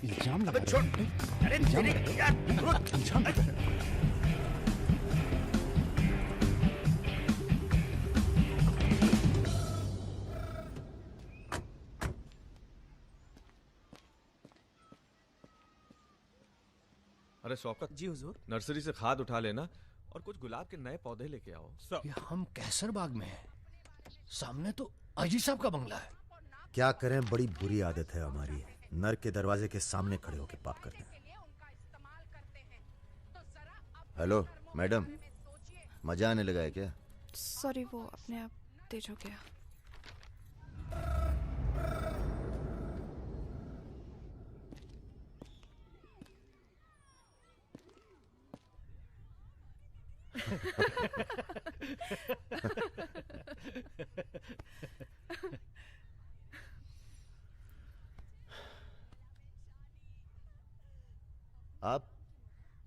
इल्जाम लगा छोड़। अरे तेरे यार इल्जाम अरे शौकत जी हुजूर। नर्सरी से खाद उठा लेना और कुछ गुलाब के नए पौधे लेके आओ। ये हम कैसर बाग में हैं। सामने तो अजी साहब का बंगला है। क्या करें, बड़ी बुरी आदत है हमारी। नर के दरवाजे के सामने खड़े होकर पाप करते हैं। हेलो मैडम, मजा आने लगा है क्या? सॉरी, वो अपने आप तेज हो गया। आप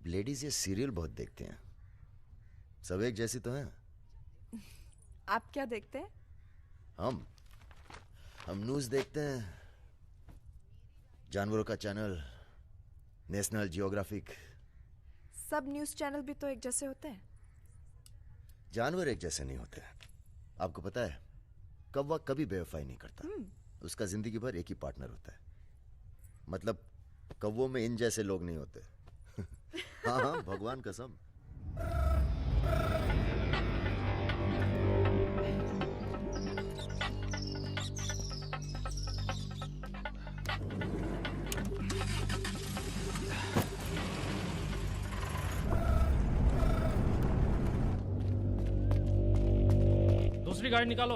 लेडीज ये सीरियल बहुत देखते हैं, सब एक जैसी तो हैं। आप क्या देखते हैं? हम न्यूज़ देखते हैं, जानवरों का चैनल, नेशनल जियोग्राफिक। सब न्यूज़ चैनल भी तो एक जैसे होते हैं। जानवर एक जैसे नहीं होते। आपको पता है, कौवा कभी बेवफाई नहीं करता। उसका जिंदगी भर एक ही पार्टनर होता है। मतलब कौवों में इन जैसे लोग नहीं होते। हाँ हाँ भगवान कसम। दूसरी गाड़ी निकालो।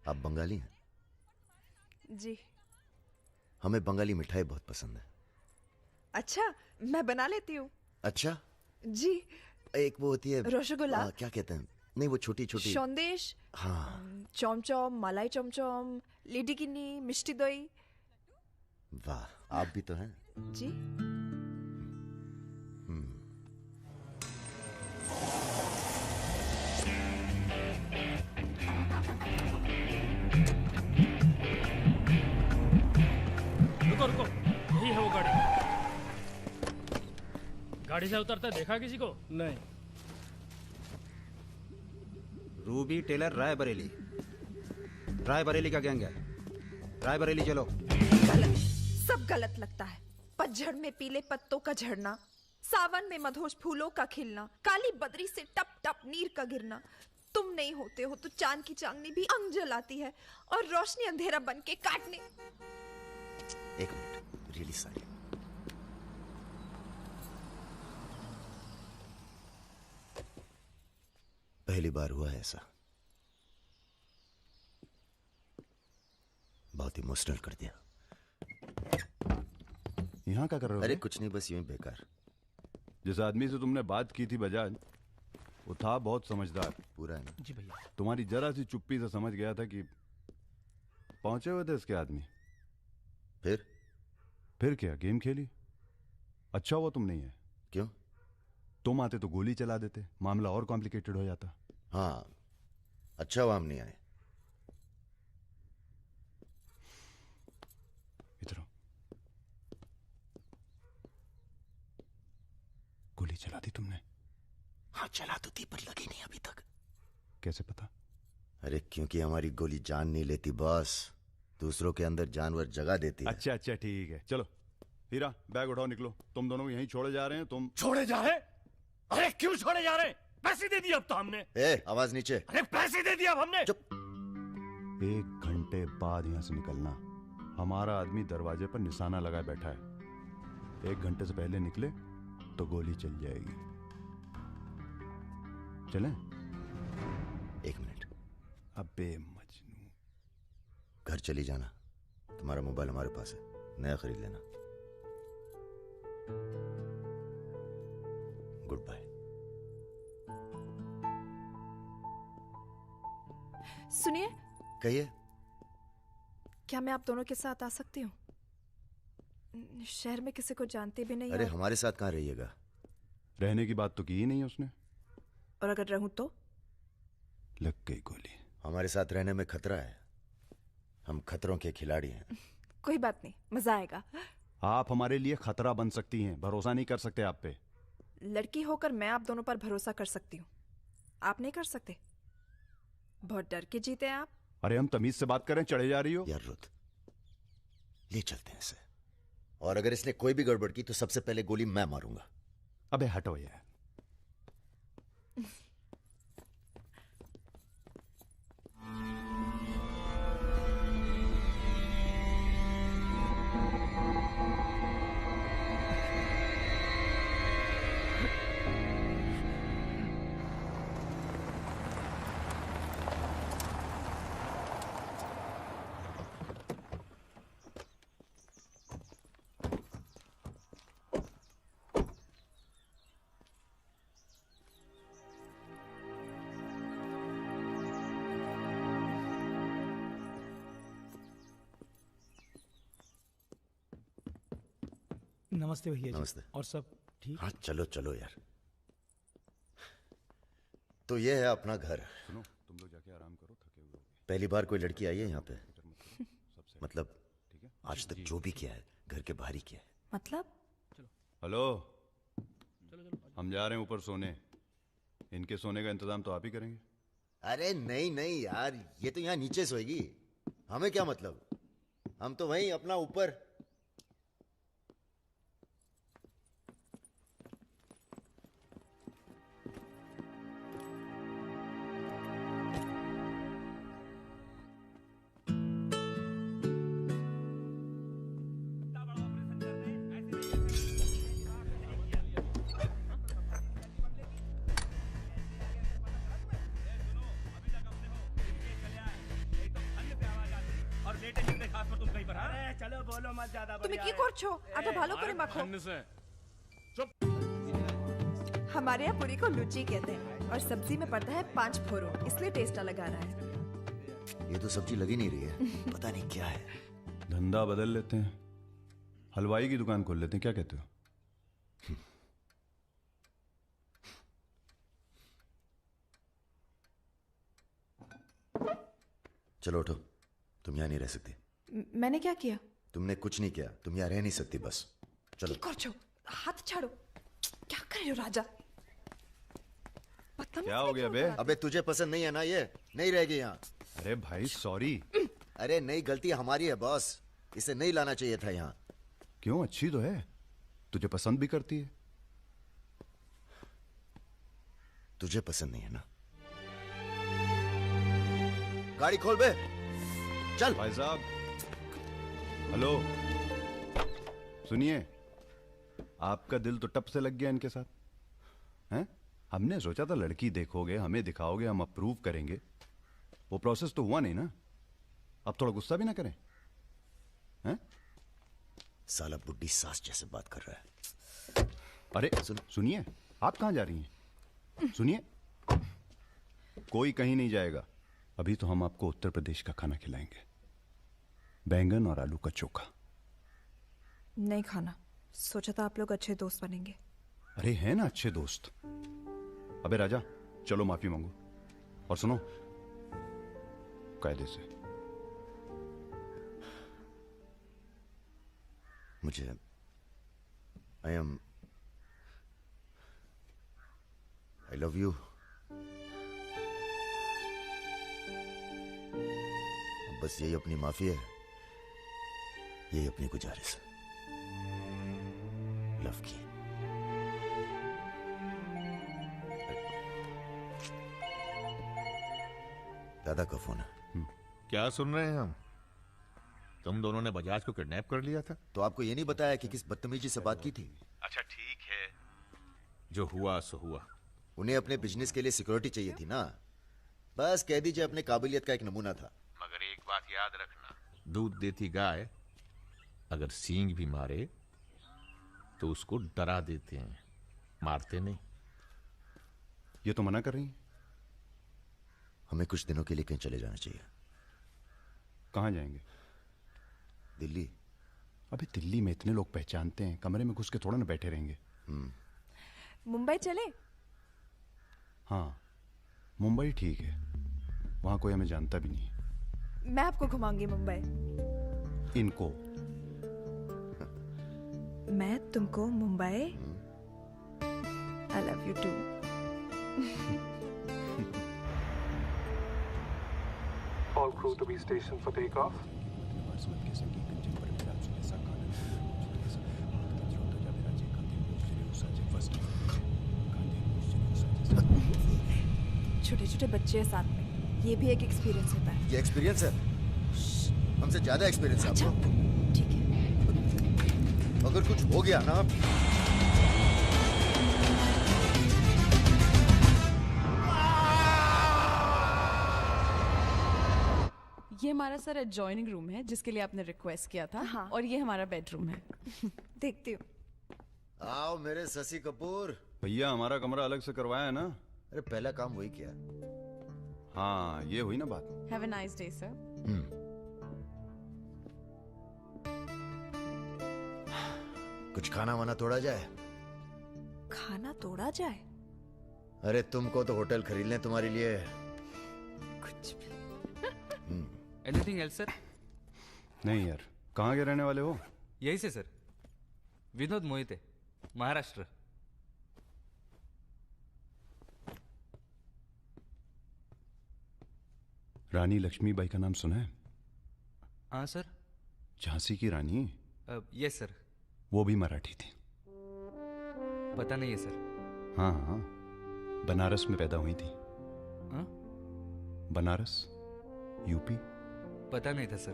आप बंगाली हैं? जी। हमें बंगाली मिठाई बहुत पसंद है। अच्छा, मैं बना लेती हूँ। अच्छा जी। एक वो होती है रसगुल्ला। क्या कहते हैं, नहीं वो छोटी छोटी। सौंदेश। हाँ। चमचम, मलाई चमचम, लेडीकिनी, मिष्टी दही। वाह, आप भी तो हैं। जी। रुको रुको, यही है वो गाड़ी। गाड़ी से उतरता देखा किसी को? नहीं। Ruby Taylor Raebareli. रायबरेली का गैंग है। रायबरेली चलो। गलत, सब गलत लगता है। पतझड़ में पीले पत्तों का झड़ना, सावन में मधोश फूलों का खिलना, काली बदरी से टप टप नीर का गिरना। तुम नहीं होते हो तो चांद की चांदनी भी अंग जलाती है और रोशनी अंधेरा बन के काटने। एक मिनट, रियली सॉरी। पहली बार हुआ है ऐसा। बहुत इमोशनल कर दिया। यहाँ क्या कर रहे हो? अरे कुछ नहीं, बस यूं ही बेकार। जिस आदमी से तुमने बात की थी बजाज, वो था बहुत समझदार। पूरा है ना? जी भैया। तुम्हारी जरा सी चुप्पी से समझ गया था कि पहुंचे हुए थे इसके आदमी। फिर क्या गेम खेली? अच्छा हुआ तुम नहीं है। क्यों? तुम आते तो गोली चला देते, मामला और कॉम्प्लिकेटेड हो जाता। हाँ, अच्छा हुआ हम नहीं आए। इधर गोली चला दी तुमने? हाँ चला तो थी, पर लगी नहीं अभी तक। कैसे पता? अरे क्योंकि हमारी गोली जान नहीं लेती बॉस, दूसरों के अंदर जानवर जगा देती है। अच्छा अच्छा ठीक है, चलो हीरा बैग उठाओ, निकलो। तुम दोनों को यहीं छोड़े जा रहे हैं। तुम छोड़े जा रहे? अरे क्यों छोड़े जा रहे? पैसे दे दिए अब तो हमने। आवाज नीचे। अरे पैसे दे दिए अब हमने। चुप। 1 घंटे बाद यहां से निकलना। हमारा आदमी दरवाजे पर निशाना लगाए बैठा है। 1 घंटे से पहले निकले तो गोली चल जाएगी। चलें? 1 मिनट। अबे मजनू, घर चली जाना। तुम्हारा मोबाइल हमारे पास है, नया खरीद लेना। Goodbye. सुनिए, कहिए। क्या मैं आप दोनों के साथ आ सकती हूँ? शहर में किसी को जानते भी नहीं। अरे हमारे साथ कहाँ रहिएगा? रहने की बात तो की ही नहीं उसने। और अगर रहूं तो? लग गई गोली। हमारे साथ रहने में खतरा है। हम खतरों के खिलाड़ी हैं। कोई बात नहीं, मजा आएगा। आप हमारे लिए खतरा बन सकती हैं, भरोसा नहीं कर सकते आप पे। लड़की होकर मैं आप दोनों पर भरोसा कर सकती हूँ, आप नहीं कर सकते। बहुत डर के जीते हैं आप। अरे हम तमीज से बात करें, चढ़े जा रही हो। यार रुत, ले चलते हैं इसे। और अगर इसने कोई भी गड़बड़ की तो सबसे पहले गोली मैं मारूंगा। अबे हटो यार। नमस्ते भैया जी। नमस्ते। और सब ठीक? हाँ चलो चलो यार। तो ये है अपना घर। सुनो, तुम लोग जाके आराम करो, थके हुए होगे। पहली बार कोई लड़की आई है यहाँ पे? मतलब आज तक जो भी किया है घर के बाहर ही किया है। मतलब? हेलो, हम जा रहे हैं ऊपर सोने। इनके सोने का इंतजाम तो आप ही करेंगे। अरे नहीं नहीं यार, ये तो यहाँ नीचे सोएगी, हमें क्या मतलब। हम तो वहीं अपना ऊपर। তুমি কি করছো? এটা ভালো করে মাখো। हमारे यहाँ पूरी को लुची कहते हैं और सब्जी में पड़ता है 5 फोरो, इसलिए टेस्ट अलग आ रहा है। ये तो सब्जी लगी नहीं रही है, पता नहीं क्या है। धंधा बदल लेते हैं, हलवाई की दुकान खोल लेते हैं, क्या कहते हो? चलो उठो, तुम यहाँ नहीं रह सकती। मैंने क्या किया? तुमने कुछ नहीं किया, तुम यहाँ रह नहीं सकती, बस चलो। करछो, हाथ छाड़ो। क्या कर रहे हो राजा? क्या हो गया बे? अबे तुझे पसंद नहीं है ना, ये नहीं रहेगी यहाँ। अरे भाई सॉरी। अरे नहीं, गलती हमारी है बॉस, इसे नहीं लाना चाहिए था यहाँ। क्यों, अच्छी तो है, तुझे पसंद भी करती है। तुझे पसंद नहीं है ना? गाड़ी खोल बे, चल। भाई साहब, हेलो, सुनिए, आपका दिल तो टप से लग गया इनके साथ, हैं? हमने सोचा था लड़की देखोगे, हमें दिखाओगे, हम अप्रूव करेंगे। वो प्रोसेस तो हुआ नहीं ना। अब थोड़ा गुस्सा भी ना करें, हैं? साला बुड्ढी सास जैसे बात कर रहा है। अरे सुनिए, आप कहाँ जा रही हैं? सुनिए, कोई कहीं नहीं जाएगा। अभी तो हम आपको उत्तर प्रदेश का खाना खिलाएंगे, बैंगन और आलू का चोखा। नहीं खाना, सोचा था आप लोग अच्छे दोस्त बनेंगे। अरे हैं ना अच्छे दोस्त। अबे राजा, चलो माफी मांगो। और सुनो, कायदे से। मुझे आई लव यू। बस यही अपनी माफी है, यही अपनी गुजारिश लव की। दादा का फोन है। क्या सुन रहे हैं हम? तुम दोनों ने बजाज को किडनैप कर लिया था? तो आपको ये नहीं बताया कि किस बदतमीजी से बात की थी? अच्छा ठीक है, जो हुआ सो हुआ। उन्हें अपने बिजनेस के लिए सिक्योरिटी चाहिए थी ना, बस कह दीजिए अपने काबिलियत का एक नमूना था। मगर एक बात याद रखना, दूध देती गाय अगर सींग भी मारे तो उसको डरा देते हैं, मारते नहीं। ये तो मना कर रही हैं। हमें कुछ दिनों के लिए कहीं चले जाना चाहिए। कहाँ जाएंगे? दिल्ली। अबे दिल्ली में इतने लोग पहचानते हैं, कमरे में घुस के थोड़ा ना बैठे रहेंगे। मुंबई चले? हाँ, मुंबई ठीक है, वहां कोई हमें जानता भी नहीं है। मैं आपको घुमाऊंगी मुंबई। इनको। मैं तुमको Mumbai. I love you too. All crew to be stationed for takeoff. छोटे छोटे बच्चे हैं साथ में, ये भी एक एक्सपीरियंस होता है। ये एक्सपीरियंस है, हमसे ज्यादा एक्सपीरियंस है आपको। ठीक है। अगर कुछ हो गया ना, ये हमारा सर एडजॉइनिंग रूम है जिसके लिए आपने रिक्वेस्ट किया था। हाँ। और ये हमारा बेडरूम है। देखती हूँ। आओ मेरे शशि कपूर। भैया हमारा कमरा अलग से करवाया है ना? अरे पहला काम वही किया। हाँ, ये हुई ना बात। Have a nice day sir. कुछ खाना वाना तोड़ा जाए? खाना तोड़ा जाए? अरे तुमको तो होटल खरीद लें तुम्हारे लिए। कुछ भी। Anything else sir? नहीं यार, कहाँ के रहने वाले हो? यही से सर, विनोद मोहिते, महाराष्ट्र। रानी लक्ष्मीबाई का नाम सुना है? हाँ सर। झांसी की रानी? Yes sir. वो भी मराठी थी। पता नहीं है सर। हाँ हाँ, बनारस में पैदा हुई थी। हाँ? बनारस, यूपी। पता नहीं था सर।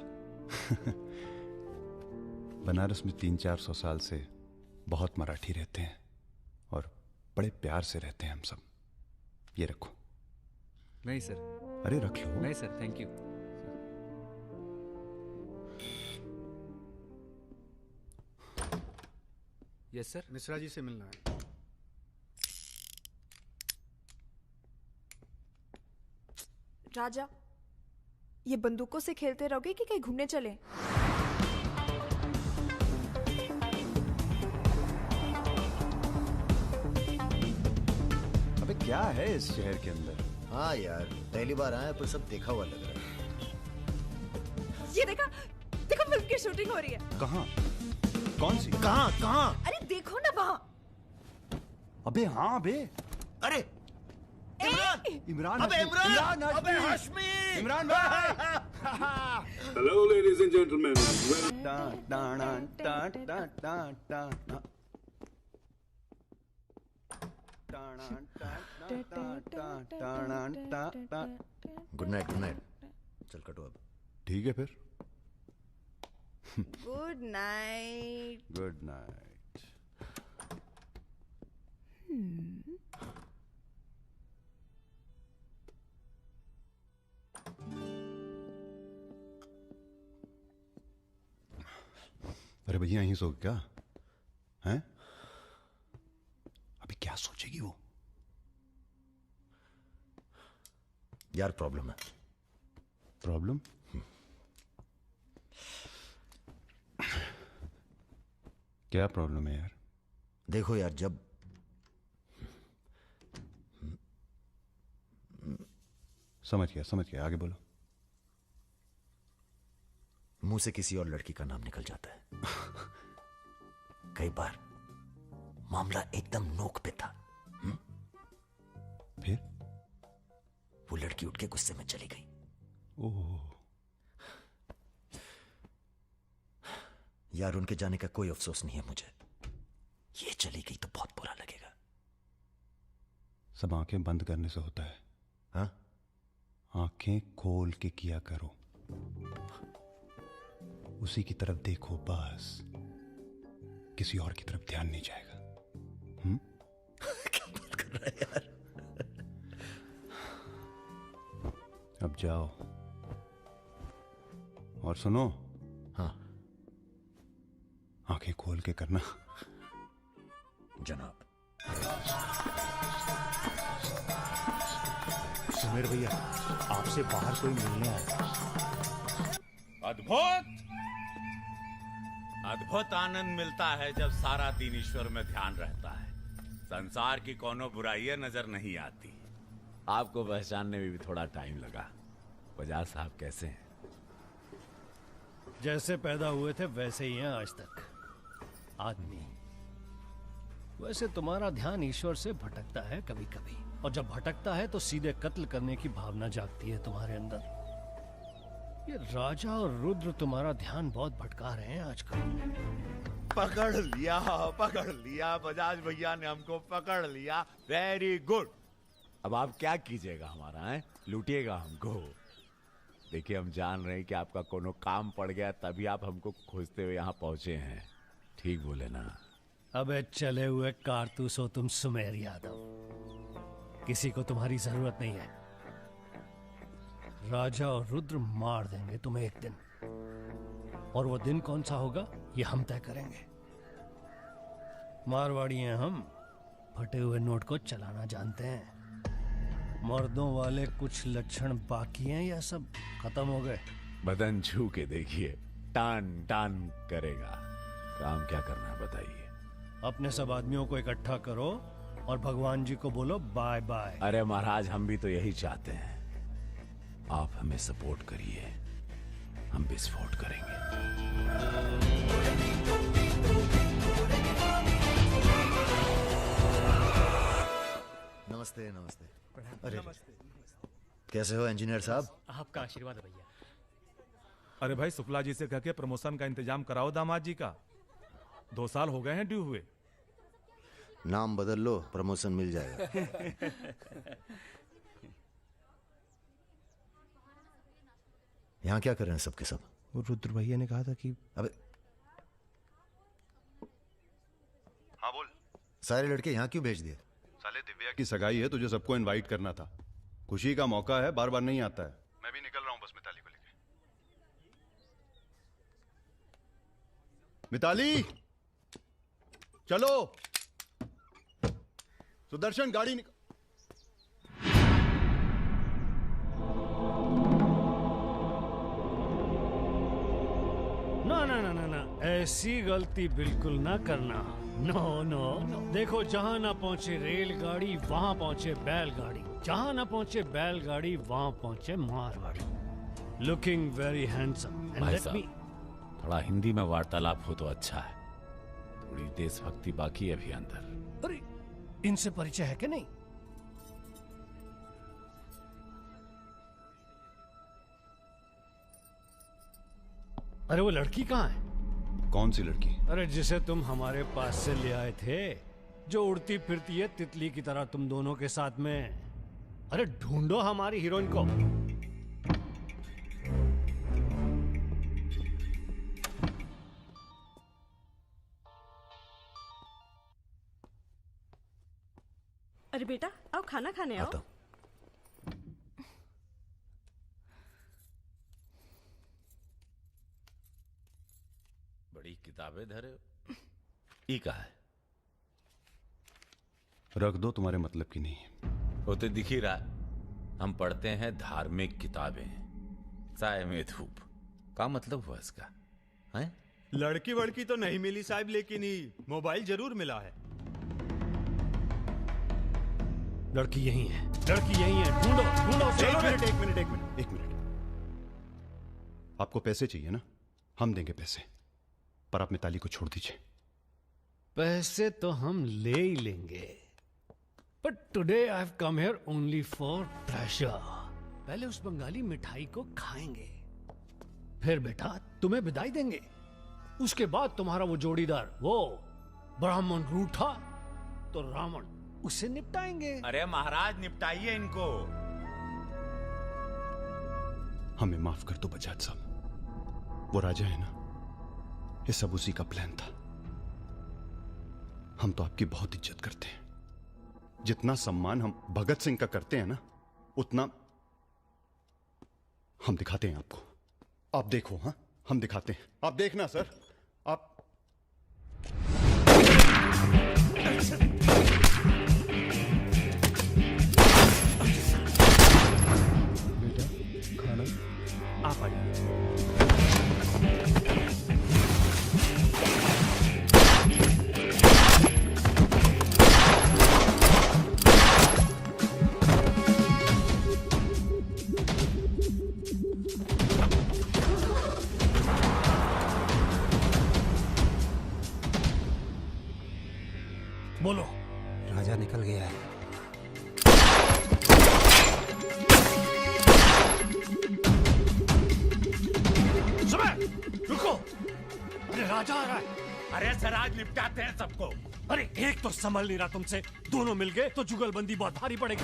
बनारस में 300-400 साल से बहुत मराठी रहते हैं और बड़े प्यार से रहते हैं हम सब। ये रखो। नहीं सर। अरे रख लो। नहीं sir, thank you. Yes sir. Mishra ji से मिलना है। राजा, ये बंदूकों से खेलते रहोगे कि कहीं घूमने चले? अबे क्या है इस शहर के अंदर? हाँ यार, पहली बार आया पर सब देखा हुआ लग रहा है। ये देखा, देखो फिल्म की शूटिंग हो रही है। कहाँ? कौन सी? कहाँ कहाँ? अरे देखो ना वहाँ। अबे हाँ बे। अरे इमरान। अबे इमरान, अबे हाशमी। इमरान भाई। Hello, ladies and gentlemen. Good night, good night. चल कटो अब। ठीक है फिर। Good night. Good night. अरे भैया यहीं सो क्या हैं? अभी क्या सोचेगी वो? यार प्रॉब्लम है। प्रॉब्लम? क्या प्रॉब्लम है यार? देखो यार, जब समझ गया, आगे बोलो। मुंह से किसी और लड़की का नाम निकल जाता है। कई बार मामला एकदम नोक पे था। फिर वो लड़की उठ के गुस्से में चली गई। ओह यार, उनके जाने का कोई अफसोस नहीं है मुझे। ये चली गई तो बहुत बुरा लगेगा। सब आंखें बंद करने से होता है। हाँ? आंखें खोल के किया करो, उसी की तरफ देखो बस, किसी और की तरफ ध्यान नहीं जाएगा। क्या बात कर रहा है यार? अब जाओ और सुनो। हाँ आंखें खोल के करना जनाब। सुमेर भैया, आपसे बाहर कोई मिलने आया। अद्भुत अद्भुत आनंद मिलता है जब सारा दिन ईश्वर में ध्यान रहता है। संसार की कोनो बुराइयां नजर नहीं आती। आपको पहचानने में भी थोड़ा टाइम लगा। बजाज साहब कैसे हैं? जैसे पैदा हुए थे वैसे ही हैं आज तक। आदमी। वैसे तुम्हारा ध्यान ईश्वर से भटकता है कभी कभी, और जब भटकता है तो सीधे कत्ल करने की भावना जागती है तुम्हारे अंदर। ये राजा और रुद्र तुम्हारा ध्यान बहुत भटका रहे हैं आजकल। पकड़ लिया बजाज भैया ने हमको पकड़ लिया। Very good. अब आप क्या कीजिएगा हमारा है? लूटिएगा हमको? देखिए हम जान रहे हैं कि आपका कोनो काम पड़ गया तभी आप हमको खोजते हुए यहाँ पहुंचे हैं। ठीक बोले ना? अबे चले हुए कारतूस हो तुम सुमेर यादव। किसी को तुम्हारी जरूरत नहीं है। राजा और रुद्र मार देंगे तुम्हें एक दिन, और वो दिन कौन सा होगा ये हम तय करेंगे। मारवाड़ी हैं हम, फटे हुए नोट को चलाना जानते हैं। मर्दों वाले कुछ लक्षण बाकी हैं या सब खत्म हो गए? बदन छू के देखिए, टान टान करेगा। काम क्या करना है बताइए? अपने सब आदमियों को इकट्ठा करो और भगवान जी को बोलो बाय बाय। अरे महाराज, हम भी तो यही चाहते हैं। आप हमें सपोर्ट करिए, हम विस्फोट करेंगे। नमस्ते नमस्ते। अरे कैसे हो इंजीनियर साहब? आपका आशीर्वाद है भैया। अरे भाई, शुक्ला जी से कह के प्रमोशन का इंतजाम कराओ दामाद जी का। 2 साल हो गए हैं ड्यू हुए। नाम बदल लो, प्रमोशन मिल जाएगा। यहाँ क्या कर रहे हैं सबके सब? वो रुद्र भैया ने कहा था कि अबे हाँ बोल। सारे लड़के यहाँ क्यों भेज दिए? साले दिव्या की सगाई है, तुझे सबको इनवाइट करना था। खुशी का मौका है, बार बार नहीं आता है। मैं भी निकल रहा हूँ बस मिताली को लेके। मिताली चलो। सुदर्शन गाड़ी ना ना ना ना ना, ऐसी गलती बिल्कुल ना करना। नो नो, देखो जहां ना पहुंचे रेलगाड़ी वहां पहुंचे बैलगाड़ी, जहां ना पहुंचे बैलगाड़ी वहां पहुंचे मारवाड़ी। Looking very handsome. भाई साहब, थोड़ा हिंदी में वार्तालाप हो तो अच्छा है। थोड़ी देशभक्ति बाकी है अभी अंदर। अरे इनसे परिचय है कि नहीं? अरे वो लड़की कहाँ है? कौन सी लड़की? अरे जिसे तुम हमारे पास से ले आए थे, जो उड़ती फिरती है तितली की तरह तुम दोनों के साथ में। अरे ढूंढो हमारी हीरोइन को। अरे बेटा आओ, खाना खाने आओ। बड़ी किताबें धरे हो। ई का है? रख दो, तुम्हारे मतलब की नहीं है। वो तो दिख ही रहा। हम पढ़ते हैं धार्मिक किताबें, साय में धूप। का मतलब हुआ इसका? हैं? लड़की वड़की तो नहीं मिली साहब, लेकिन ही मोबाइल जरूर मिला है। लड़की यही है, लड़की यही है। ढूंढो ढूंढो। एक मिनट। आपको पैसे चाहिए ना? हम देंगे पैसे, पर आप मिताली को छोड़ दीजिए। पैसे तो हम ले ही लेंगे, but today I have come here only for pressure. पहले उस बंगाली मिठाई को खाएंगे, फिर बेटा तुम्हें विदाई देंगे। उसके बाद तुम्हारा वो जोड़ीदार, वो ब्राह्मण रूठा तो रावण, उसे निपटाएंगे। अरे महाराज, निपटाइए इनको। हमें माफ कर दो बजाज साहब, वो राजा है ना, ये सब उसी का प्लान था। हम तो आपकी बहुत इज्जत करते हैं। जितना सम्मान हम भगत सिंह का करते हैं ना, उतना हम दिखाते हैं आपको। आप देखो। हाँ, हम दिखाते हैं, आप देखना सर। आप निकल गया है। सुबह रुको, अरे राजा आ रहा है। अरे सर आज निपटाते हैं सबको। अरे एक तो संभल नहीं रहा तुमसे, दोनों मिल गए तो जुगलबंदी बहुत भारी पड़ेगी।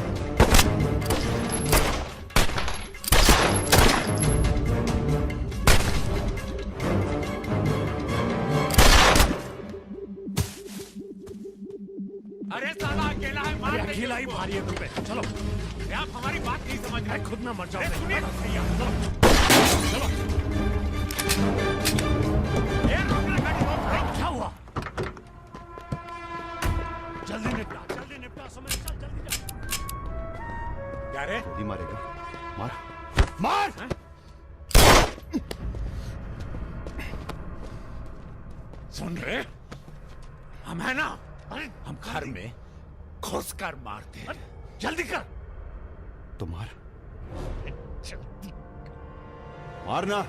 अरे साला अकेला है, मार नहीं अकेला ही उसको। भारी है तुम पे। चलो अरे आप हमारी बात नहीं समझ रहे। खुद ना मर जाओ। अरे सुनिए भैया, चलो ये रोकना गाड़ी रोक। क्या हुआ? जल्दी निपटा समय, चल जल्दी जा। क्या रे? गोली मारेगा? मार मार। सुन रहे, हम है ना, हम घर में घुस कर मारते हैं। जल्दी कर। तो मार, मारना।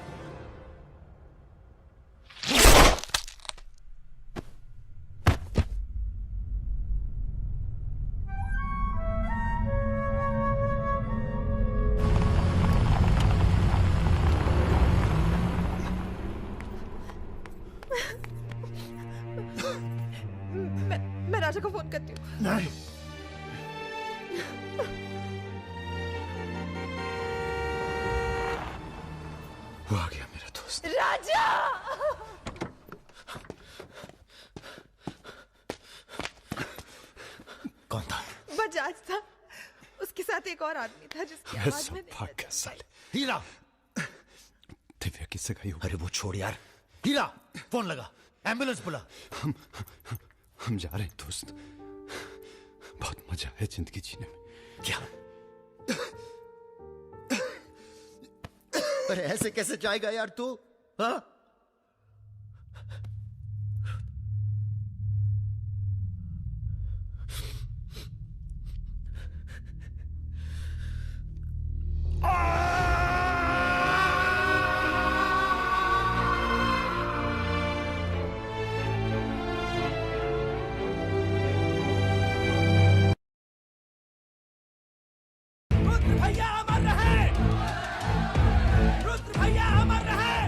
मैं राजा को फोन करती हूँ। नहीं, वो आ गया मेरा दोस्त। राजा! कौन था? बजाज था, उसके साथ एक और आदमी था जिसकी अरे आवाज सब में भाग गया साले। हीरा! दिव्या किससे गई हो? अरे वो छोड़ यार। हीरा, फोन लगा, एम्बुलेंस बुला। हम जा रहे हैं दोस्त, बहुत मजा है जिंदगी जीने में। क्या? अरे ऐसे कैसे जाएगा यार तू? हाँ? भैया अमर रहे, रुद्र भैया अमर रहे।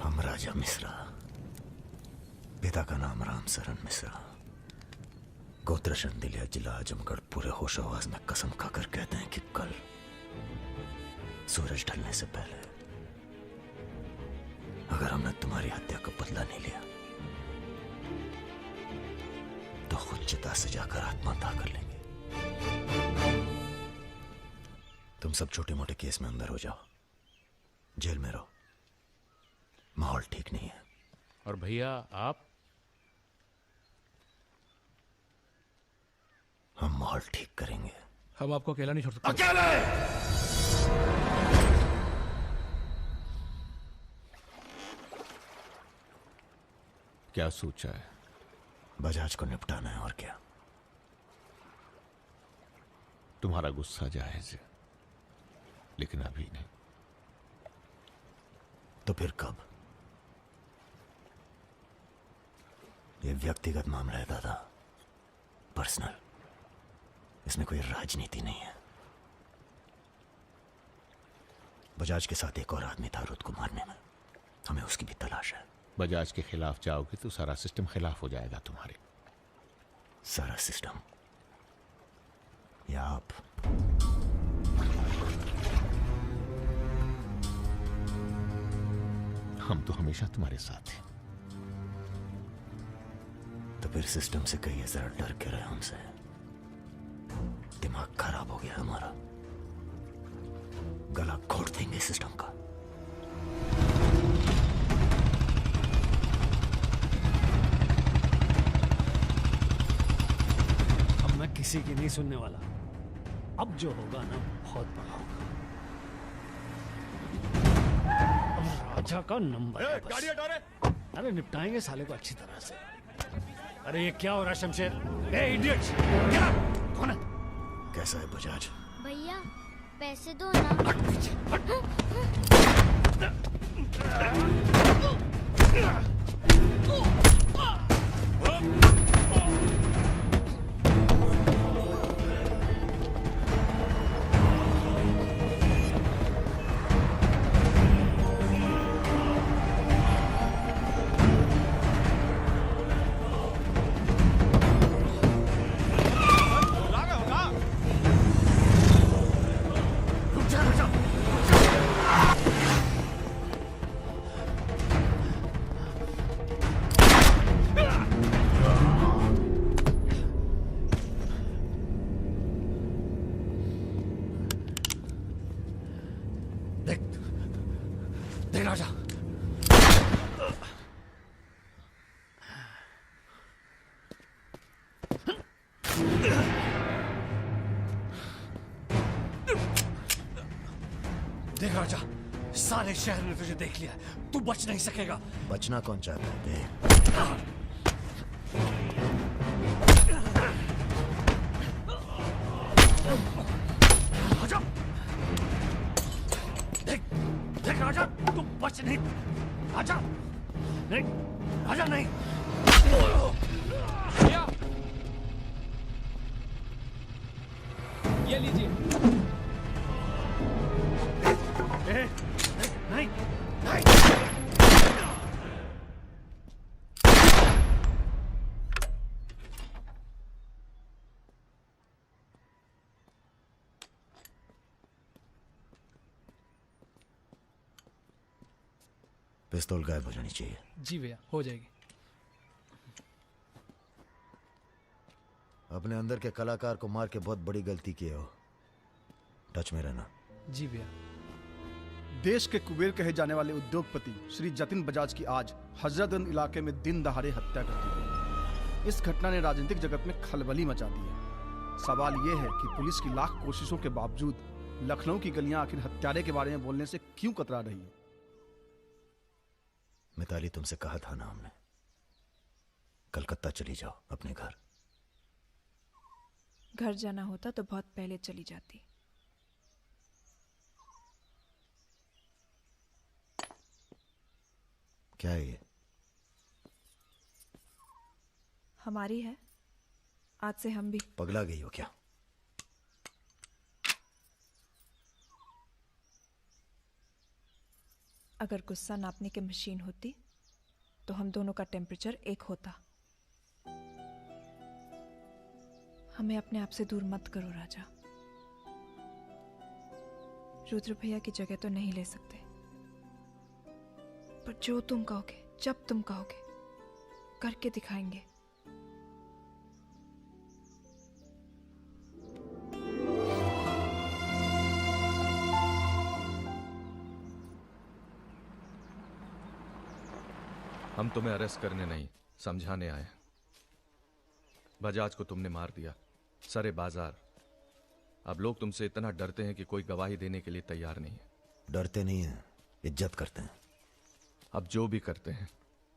हम राजा मिश्रा, पिता का नाम राम सरन मिश्रा, गोत्र शंदिलिया, जिला आजमगढ़, पूरे होश आवाज में कसम खाकर कहते हैं कि कल सूरज ढलने से पहले अगर हमने तुम्हारी हत्या का बदला नहीं लिया तो खुद चिता से जाकर आत्महत्या कर लेंगे। तुम सब छोटे मोटे केस में अंदर हो जाओ, जेल में रहो, माहौल ठीक नहीं है। और भैया आप? हम माहौल ठीक करेंगे। हम आपको अकेला नहीं छोड़ सकते। अकेले! क्या सोचा है? बजाज को निपटाना है, और क्या। तुम्हारा गुस्सा जायज है, लेकिन अभी नहीं। तो फिर कब? ये व्यक्तिगत मामला है दादा, पर्सनल। इसमें कोई राजनीति नहीं है। बजाज के साथ एक और आदमी था रुद को मारने में, हमें उसकी भी तलाश है। बजाज के खिलाफ जाओगे तो सारा सिस्टम खिलाफ हो जाएगा तुम्हारे। सारा सिस्टम या आप? हम तो हमेशा तुम्हारे साथ हैं। तो फिर सिस्टम से कहिए जरा डर के रहे हमसे। दिमाग खराब हो गया हमारा, गला घोट देंगे सिस्टम का। अब मैं किसी की नहीं सुनने वाला। अब जो होगा ना बहुत बड़ा होगा। अब राजा का नंबर है बस। अरे निपटाएंगे साले को अच्छी तरह से। अरे ये क्या हो रहा है शमशेर? ए इडियट्स! कौन है? कैसा है बजाज? भैया पैसे दो ना। देख राजा, देख राजा, सारे शहर ने तुझे देख लिया, तू बच नहीं सकेगा। बचना कौन चाहता है? देख राजा, देख राजा, तू बच नहीं। राजा नहीं, राजा नहीं। ये लीजिए। नहीं, नहीं। पिस्तौल गायब हो जानी चाहिए। जी भैया, हो जाएगी। अपने अंदर के कलाकार को मार के बहुत बड़ी गलती की हो। टच में रहना। जी भैया। देश के कुबेर कहे जाने वाले उद्योगपति श्री जतिन बजाज की आज हजरतगंज इलाके में दिन दहाड़े हत्या कर दी गई। इस घटना ने राजनीतिक जगत में खलबली मचा दी है। सवाल यह है कि पुलिस की लाख कोशिशों के बावजूद लखनऊ की गलियां आखिर हत्यारे के बारे में बोलने से क्यों कतरा रही है? मिताली, तुमसे कहा था ना हमने, कलकत्ता चली जाओ अपने घर। घर जाना होता तो बहुत पहले चली जाती। क्या है ये? हमारी है, आज से हम भी। पगला गई हो क्या? अगर गुस्सा नापने की मशीन होती तो हम दोनों का टेम्परेचर एक होता। हमें अपने आप से दूर मत करो राजा। रुद्र भैया की जगह तो नहीं ले सकते, पर जो तुम कहोगे, जब तुम कहोगे, करके दिखाएंगे। हम तुम्हें अरेस्ट करने नहीं, समझाने आए। बजाज को तुमने मार दिया, सरे बाजार। अब लोग तुमसे इतना डरते हैं कि कोई गवाही देने के लिए तैयार नहीं है। डरते नहीं हैं, इज्जत करते हैं। अब जो भी करते हैं,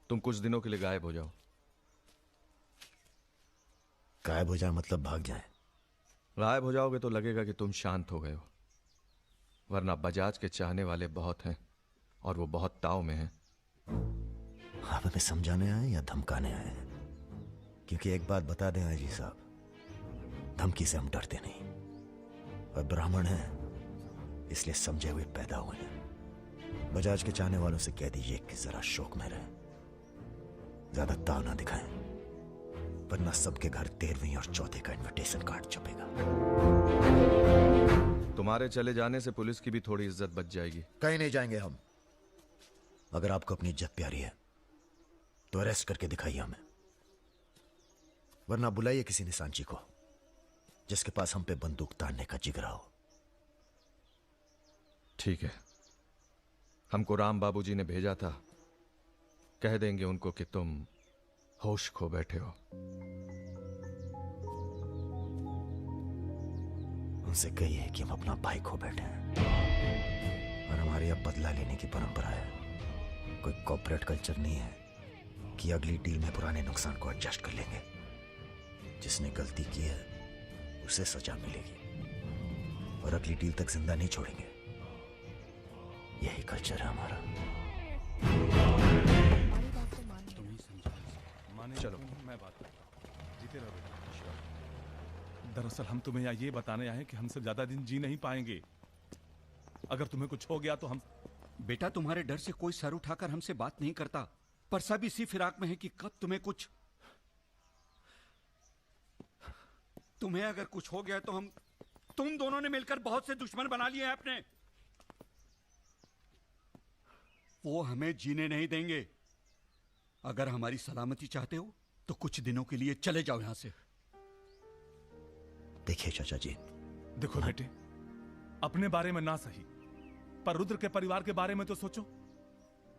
तुम कुछ दिनों के लिए गायब हो जाओ। गायब हो जाए मतलब भाग जाए? गायब हो जाओगे तो लगेगा कि तुम शांत हो गए हो, वरना बजाज के चाहने वाले बहुत हैं और वो बहुत ताव में हैं। आप हमें समझाने आए या धमकाने आए? क्योंकि एक बात बता दें आजी साहब, धमकी से हम डरते नहीं, और ब्राह्मण हैं इसलिए समझे हुए पैदा हुए हैं। बजाज के चाहने वालों से कह दीजिए कि जरा शौक में रहे, ज्यादा ताव ना दिखाएं, वरना सबके घर 13वीं और 14 का इनविटेशन कार्ड छपेगा। तुम्हारे चले जाने से पुलिस की भी थोड़ी इज्जत बच जाएगी। कहीं नहीं जाएंगे हम। अगर आपको अपनी इज्जत प्यारी है तो अरेस्ट करके दिखाइए हमें, वरना बुलाइए किसी निशानची को जिसके पास हम पे बंदूक तानने का जिगरा हो। ठीक है, हमको राम बाबूजी ने भेजा था, कह देंगे उनको कि तुम होश खो बैठे हो। उनसे कही है कि हम अपना भाई खो बैठे हैं और हमारी अब बदला लेने की परंपरा है। कोई कॉर्पोरेट कल्चर नहीं है कि अगली डील में पुराने नुकसान को एडजस्ट कर लेंगे। जिसने गलती की है उसे सजा मिलेगी और अगली डील तक जिंदा नहीं छोड़ेंगे। यही कल्चर है हमारा। चलो मैं बात करता हूं। जीते रहो बेटा। दरअसल हम तुम्हें यहाँ ये बताने आए हैं कि हमसे ज्यादा दिन जी नहीं पाएंगे। अगर तुम्हें कुछ हो गया तो हम। बेटा तुम्हारे डर से कोई सर उठाकर हमसे बात नहीं करता, पर सब इसी फिराक में है कि कब तुम्हें अगर कुछ हो गया तो तुम दोनों ने मिलकर बहुत से दुश्मन बना लिए हैं अपने। वो हमें जीने नहीं देंगे। अगर हमारी सलामती चाहते हो तो कुछ दिनों के लिए चले जाओ यहां से। देखिए चाचा जी। देखो बेटे, अपने बारे में ना सही पर रुद्र के परिवार के बारे में तो सोचो।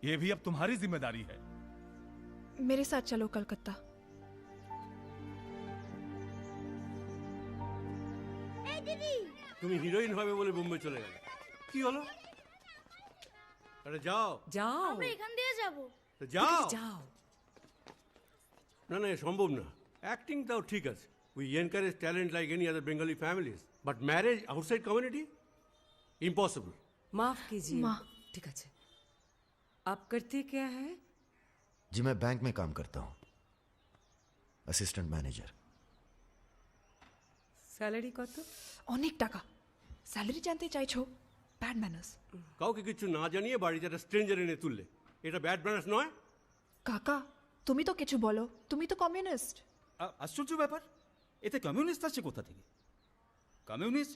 ये भी अब तुम्हारी जिम्मेदारी है। मेरे साथ चलो कलकत्ता। তুমি হিরোইন হবে বলে বোম্বে চলে গেলে, কি হলো? আরে যাও যাও, আমরা এখান দিয়ে যাব। তো যাও। যাও। না না, এ সম্ভব না। অ্যাক্টিংটাও ঠিক আছে, we encourage talent like any other Bengali families, but marriage outside community impossible. माफ कीजिए। ठीक है। आप करते क्या है? जी मैं बैंक में काम करता हूँ, असिस्टेंट मैनेजर। স্যালারি কত? অনেক টাকা। স্যালারি জানতে চাইছো? Bad manners. কাউকে কিছু না জানিয়ে বাড়িতে একটা স্ট্রেঞ্জার এনে তুললে এটা ব্যাড ম্যানার্স নয়? কাকা তুমি তো কিছু বলো, তুমি তো কমিউনিস্ট। আশ্চর্য ব্যাপার, এতে কমিউনিস্ট আসছে কোথা থেকে? কমিউনিস্ট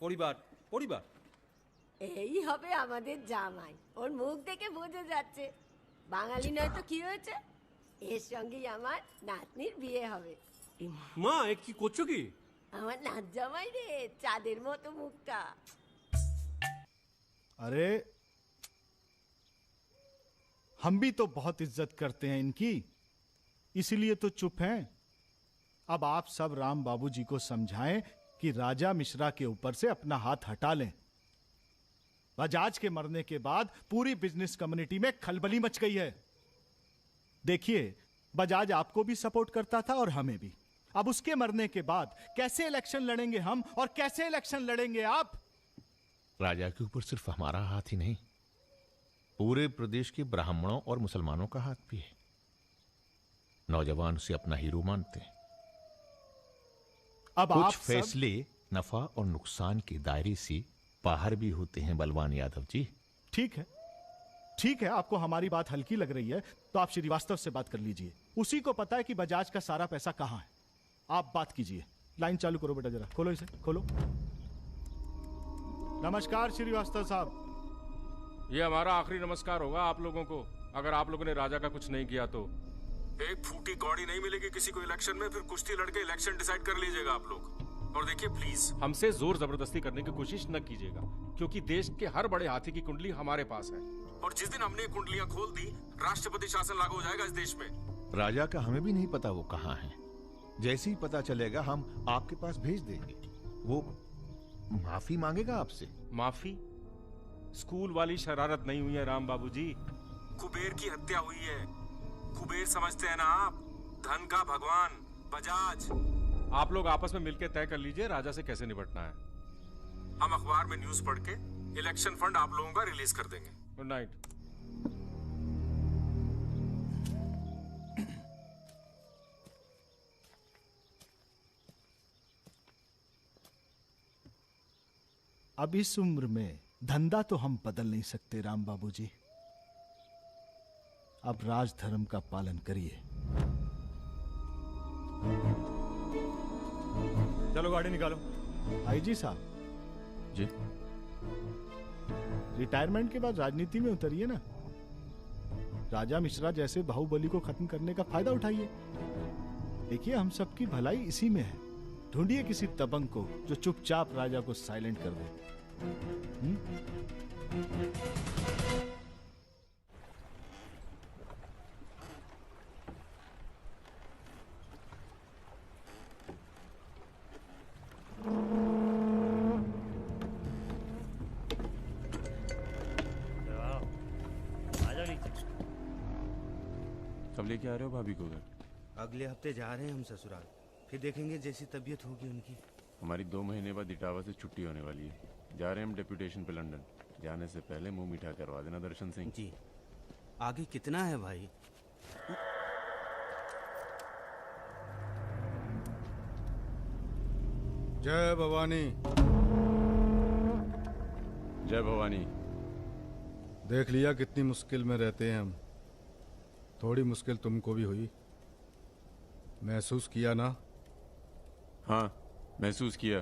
পরিবার পরিবার। এই হবে আমাদের জামাই, ওর মুখ দেখে বোঝা যাচ্ছে বাঙালি নয় তো কি হয়েছে। এর সঙ্গেই আমার নাতনির বিয়ে হবে। মা এ কি করছো কি? আমার নাত জামাই রে, চাঁদের মতো মুখটা। अरे हम भी तो बहुत इज्जत करते हैं इनकी, इसीलिए तो चुप हैं। अब आप सब राम बाबूजी को समझाएं कि राजा मिश्रा के ऊपर से अपना हाथ हटा लें। बजाज के मरने के बाद पूरी बिजनेस कम्युनिटी में खलबली मच गई है। देखिए बजाज आपको भी सपोर्ट करता था और हमें भी। अब उसके मरने के बाद कैसे इलेक्शन लड़ेंगे हम और कैसे इलेक्शन लड़ेंगे आप? राजा के ऊपर सिर्फ हमारा हाथ ही नहीं, पूरे प्रदेश के ब्राह्मणों और मुसलमानों का हाथ भी है। नौजवान उसे अपना हीरो मानते हैं। अब कुछ आप फैसले नफा और नुकसान के दायरे से बाहर भी होते हैं बलवान यादव जी। ठीक है, आपको हमारी बात हल्की लग रही है तो आप श्रीवास्तव से बात कर लीजिए। उसी को पता है कि बजाज का सारा पैसा कहां है। आप बात कीजिए। लाइन चालू करो बेटा, जरा खोलो इसे, खोलो। नमस्कार श्रीवास्तव साहब। ये हमारा आखिरी नमस्कार होगा आप लोगों को, अगर आप लोगों ने राजा का कुछ नहीं किया तो। एक फूटी कौड़ी नहीं मिलेगी किसी को इलेक्शन में, फिर कुश्ती लड़के इलेक्शन डिसाइड कर लीजिएगा आप लोग। और देखिए प्लीज हमसे जोर जबरदस्ती करने की कोशिश न कीजिएगा, क्योंकि देश के हर बड़े हाथी की कुंडली हमारे पास है। और जिस दिन हमने कुंडलियां खोल दी, राष्ट्रपति शासन लागू हो जाएगा इस देश में। राजा का हमें भी नहीं पता वो कहाँ है। जैसे ही पता चलेगा हम आपके पास भेज देंगे। वो माफी मांगेगा आपसे। माफी? स्कूल वाली शरारत नहीं हुई है राम बाबूजी। कुबेर की हत्या हुई है। कुबेर समझते हैं ना आप, धन का भगवान बजाज। आप लोग आपस में मिलकर तय कर लीजिए राजा से कैसे निपटना है। हम अखबार में न्यूज पढ़ के इलेक्शन फंड आप लोगों का रिलीज कर देंगे। Good night. अब इस उम्र में धंधा तो हम बदल नहीं सकते राम बाबूजी। अब राजधर्म का पालन करिए। चलो गाड़ी निकालो। आईजी साहब जी, रिटायरमेंट के बाद राजनीति में उतरिए ना। राजा मिश्रा जैसे बाहुबली को खत्म करने का फायदा उठाइए। देखिए हम सबकी भलाई इसी में है। ढूंढिए किसी दबंग को जो चुपचाप राजा को साइलेंट कर दे। लेके आ रहे हो भाभी को घर? अगले हफ्ते जा रहे हैं हम ससुराल, फिर देखेंगे जैसी तबीयत होगी उनकी। हमारी 2 महीने बाद इटावा से छुट्टी होने वाली है। जा रहे हैं हम डेप्यूटेशन पे लंदन। जाने से पहले मुंह मीठा करवा देना दर्शन सिंह जी। आगे कितना है भाई? जय भवानी। जय भवानी। देख लिया कितनी मुश्किल में रहते हैं हम। थोड़ी मुश्किल तुमको भी हुई, महसूस किया ना? हाँ महसूस किया।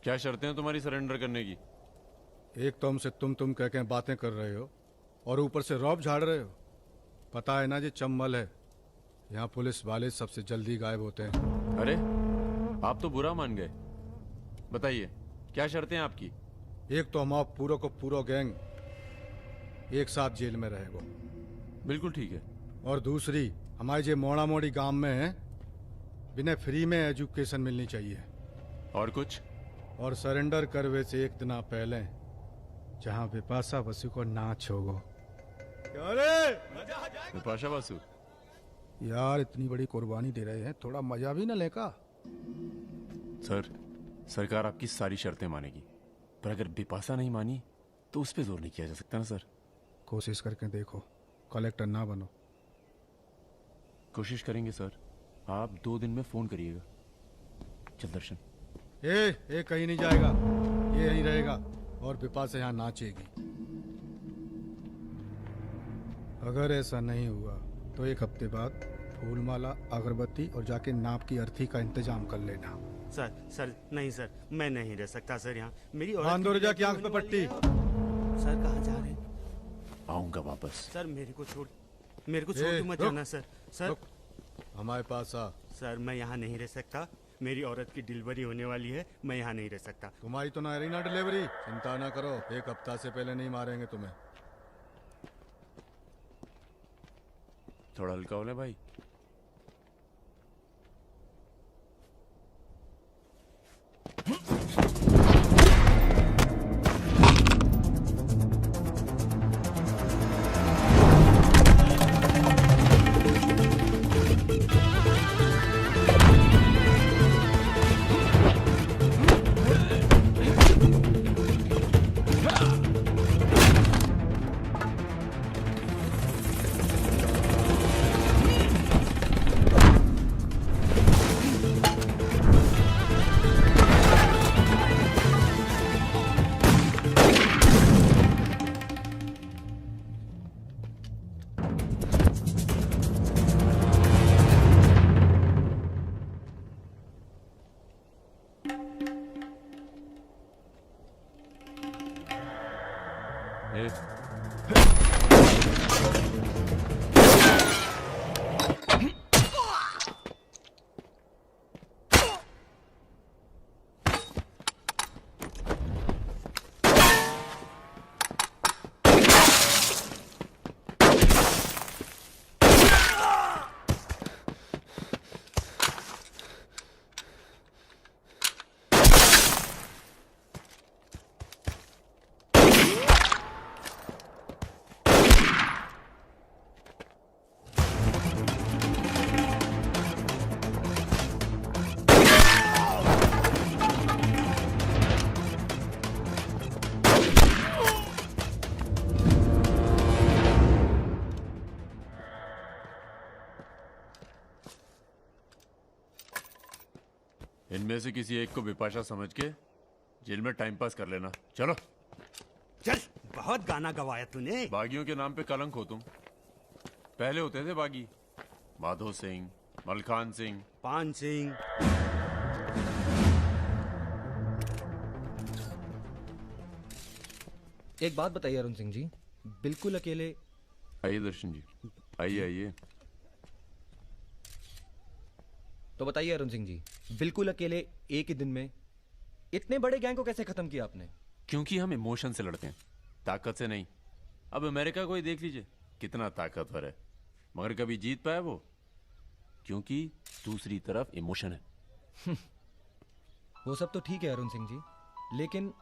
क्या शर्तें हैं तुम्हारी सरेंडर करने की? एक तो हमसे तुम कह के बातें कर रहे हो और ऊपर से रौब झाड़ रहे हो। पता है ना ये चंबल है, यहाँ पुलिस वाले सबसे जल्दी गायब होते हैं। अरे आप तो बुरा मान गए। बताइए क्या शर्तें हैं आपकी? एक तो हम आप पूरा को पूरा गैंग एक साथ जेल में रहेगो। बिल्कुल ठीक है। और दूसरी, हमारे जो मोड़ा मोड़ी गांव में है, बिना फ्री में एजुकेशन मिलनी चाहिए। और कुछ? और सरेंडर करवे से एक दिन पहले जहाँ बिपाशा बसु को नाच होगो। बिपाशा बसु यार इतनी बड़ी कुर्बानी दे रहे हैं, थोड़ा मजा भी ना लेगा? सर सरकार आपकी सारी शर्तें मानेगी, पर अगर बिपाशा नहीं मानी तो उस पर जोर नहीं किया जा सकता ना सर। कोशिश करके देखो, कलेक्टर ना बनो। कोशिश करेंगे सर। आप 2 दिन में फोन करिएगा। चल दर्शन। ए कहीं नहीं जाएगा, ये यहीं रहेगा और बिपाशा यहाँ नाचेगी। अगर ऐसा नहीं हुआ तो 1 हफ्ते बाद फूलमाला, अगरबत्ती और जाके नाप की अर्थी का इंतजाम कर लेना। सर नहीं सर, मैं नहीं रह सकता सर यहाँ। मेरी बांदोरजा की आंख पे पट्टी। सर कहाँ जा रहे हैं? आऊंगा वापस। सर मेरे को छोड़ के मत जाना सर। सर हमारे पास आ। सर मैं यहाँ नहीं रह सकता, मेरी औरत की डिलीवरी होने वाली है, मैं यहाँ नहीं रह सकता। तुम्हारी तो ना रही ना डिलीवरी, चिंता ना करो, 1 हफ्ता से पहले नहीं मारेंगे तुम्हें। थोड़ा हल्का हो ले भाई। इनमें से किसी एक को बिपाशा समझ के जेल में टाइम पास कर लेना। चलो चल। बहुत गाना गवाया तूने। बागियों के नाम पे कलंक हो तुम। पहले होते थे बागी, माधो सिंह, मलखान सिंह, पान सिंह। एक बात बताइए अरुण सिंह जी, बिल्कुल अकेले। आइए दर्शन जी, आइए आइए। तो बताइए अरुण सिंह जी, बिल्कुल अकेले एक ही दिन में इतने बड़े गैंग को कैसे खत्म किया आपने? क्योंकि हम इमोशन से लड़ते हैं, ताकत से नहीं। अब अमेरिका को ही देख लीजिए, कितना ताकतवर है, मगर कभी जीत पाया वो? क्योंकि दूसरी तरफ इमोशन है। वो सब तो ठीक है अरुण सिंह जी, लेकिन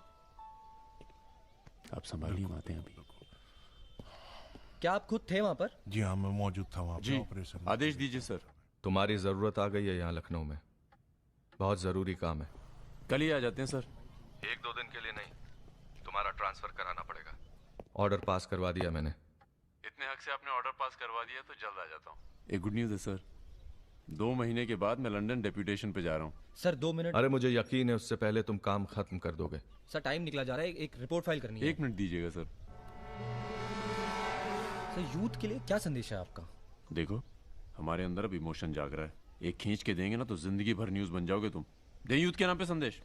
आप संभालिए, हम आते हैं अभी। क्या आप खुद थे वहाँ पर? जी हाँ, मैं मौजूद था वहाँ जी, पे ऑपरेशन। आदेश दीजिए सर। तुम्हारी जरूरत आ गई है यहाँ लखनऊ में, बहुत जरूरी काम है। कल ही आ जाते हैं सर। 1-2 दिन के लिए नहीं, तुम्हारा ट्रांसफर कराना पड़ेगा। ऑर्डर पास करवा दिया मैंने। इतने हक से आपने ऑर्डर पास करवा दिया तो जल्द आ जाता हूँ। एक गुड न्यूज़ है सर, 2 महीने के बाद मैं लंदन डेप्यूटेशन पे जा रहा हूँ। Sir 2 minute. अरे मुझे यकीन है उससे पहले तुम काम खत्म कर दोगे। सर टाइम निकला जा रहा है, एक रिपोर्ट फाइल करनी है। 1 मिनट दीजिएगा सर। सर यूथ के लिए क्या संदेश है आपका? देखो, हमारे अंदर अब इमोशन जाग रहा है, एक खींच के देंगे ना तो जिंदगी भर न्यूज बन जाओगे तुम। दे यूथ के नाम पे संदेश,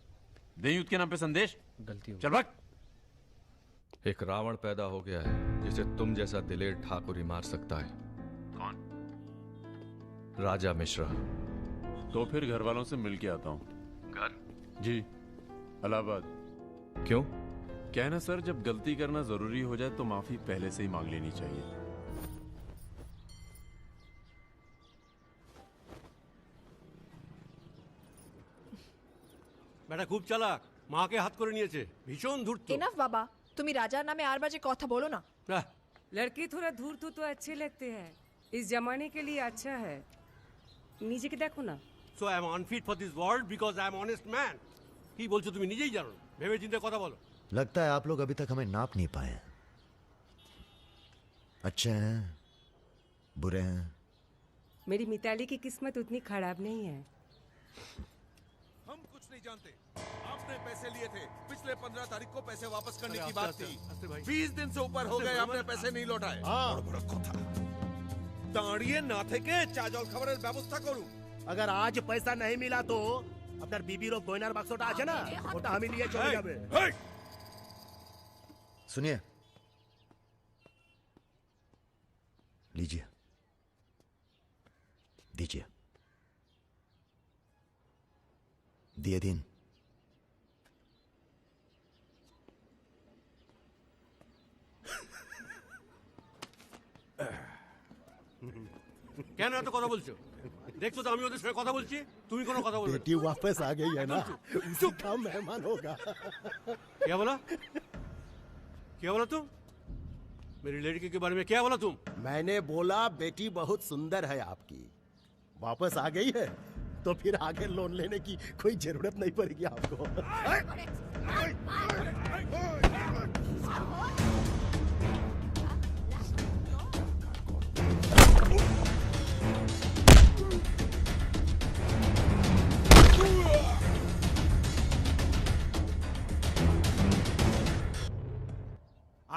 दे यूथ के नाम पे संदेश। गलती हो चल भाग। एक रावण पैदा हो गया है जिसे तुम जैसा दिलेर ठाकुर ही मार सकता है। कौन? राजा मिश्रा। तो फिर घर वालों से मिल के आता हूँ। घर? जी, इलाहाबाद। क्यों? क्या है ना सर, जब गलती करना जरूरी हो जाए तो माफी पहले से ही मांग लेनी चाहिए। বেটা খুব চালাক, মাকে হাত করে নিয়েছে, ভীষণ ধূর্ত। इनफ बाबा, तुम राजा नामे 8 बजे कथा बोलो ना। लड़के थोड़ा धूर्त तो अच्छे लगते हैं, इस जमाने के लिए अच्छा है। नीचे के देखो ना। So I am unfit for this world because I am honest man. কি বলছো তুমি নিজেই জানো না, ভেবে চিন্তে কথা বলো। लगता है आप लोग अभी तक हमें नाप नहीं पाए हैं। अच्छे हैं, बुरे हैं। मेरी मिताली की किस्मत उतनी खराब नहीं है। हम कुछ नहीं जानते। आपने पैसे लिए थे, पिछले 15 तारीख को पैसे वापस करने की बात थी। 20 दिन से ऊपर हो गए, आपने पैसे नहीं लौटाए। बड़ा কথা। দাঁড়িয়ে না থেকে চা জল খাবারের ব্যবস্থা করুন। अगर आज पैसा नहीं मिला तो আপনার বিবির গয়নার বাক্সটা আছে না, ওটা আমি নিয়ে চলে যাবে। सुनिए, लीजिए, दीजिए, दिए दिन। কেন এত কথা বলছো? দেখছো তো আমি ওদের সঙ্গে কথা বলছি, তুমি কোনো কথা বলবে? बेटी वापस आ गई है ना, उसी का मेहमान होगा। क्या बोला? क्या बोला तुम? मेरी लड़की के बारे में क्या बोला तुम? मैंने बोला बेटी बहुत सुंदर है आपकी, वापस आ गई है तो फिर आगे लोन लेने की कोई जरूरत नहीं पड़ेगी आपको।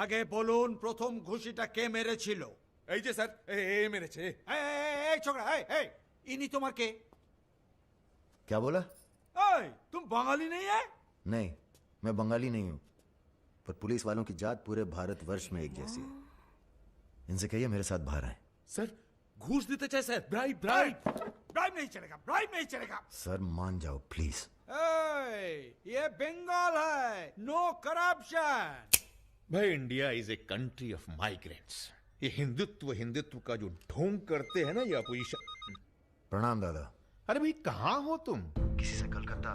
আগে বলুন প্রথম ঘুষিটা কে মেরেছিল? এই যে স্যার, এ মেরেছে। এই ছোকরা, এই ইনি তোমার কে? क्या बोला? এই तुम बंगाली नहीं है? नहीं, मैं बंगाली नहीं हूं, पर पुलिस वालों की जात पूरे भारतवर्ष में एक जैसी है। इनसे कहिए मेरे साथ बाहर आए। सर घूस देते चाहे सर, ब्राइब ब्राइब ब्राइब नहीं चलेगा, ब्राइब नहीं चलेगा। सर मान जाओ प्लीज। ये बंगाल है, नो करप्शन। भाई India is a country of migrants. ये हिंदुत्व का जो ढोंग करते हैं ना ये अपोजिशन। प्रणाम दादा। अरे भाई कहाँ हो तुम? किसी से कलकत्ता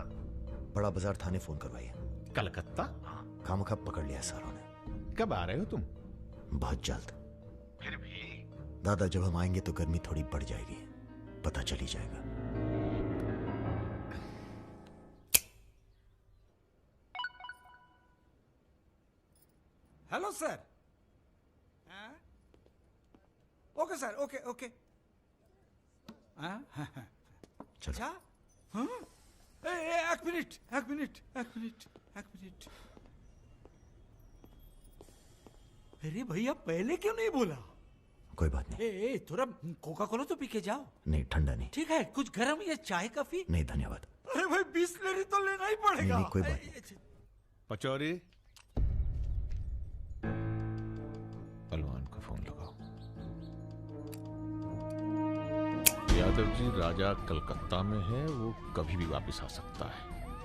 बड़ा बाजार थाने फोन करवाइए। कलकत्ता? हाँ, खामखा पकड़ लिया सारों ने। कब आ रहे हो तुम? बहुत जल्द। फिर भी दादा जब हम आएंगे तो गर्मी थोड़ी बढ़ जाएगी, पता चल ही जाएगा। Hello sir. Okay sir, okay okay. अच्छा, हाँ, एक मिनट। अरे भैया पहले क्यों नहीं बोला? कोई बात नहीं। थोड़ा कोका कोला तो पी के जाओ। नहीं, ठंडा नहीं। ठीक है, कुछ गर्म या चाय कॉफी? नहीं धन्यवाद। अरे भाई बिस्लरी तो लेना ही पड़ेगा। नहीं, कोई बात नहीं। पचौरी, पहलवान को फोन लगाओ। यादव जी, राजा कलकत्ता में है, वो कभी भी वापस आ सकता है।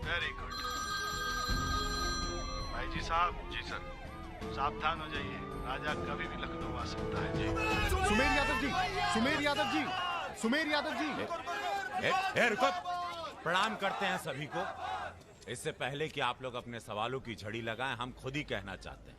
वेरी गुड भाई जी साहब। जी सर, सावधान हो जाइए, राजा कभी भी लखनऊ आ सकता है। जी सुमेर यादव जी, सुमेर यादव जी, सुमेर यादव जी। रुको, प्रणाम करते हैं सभी को। इससे पहले कि आप लोग अपने सवालों की झड़ी लगाएं, हम खुद ही कहना चाहते हैं,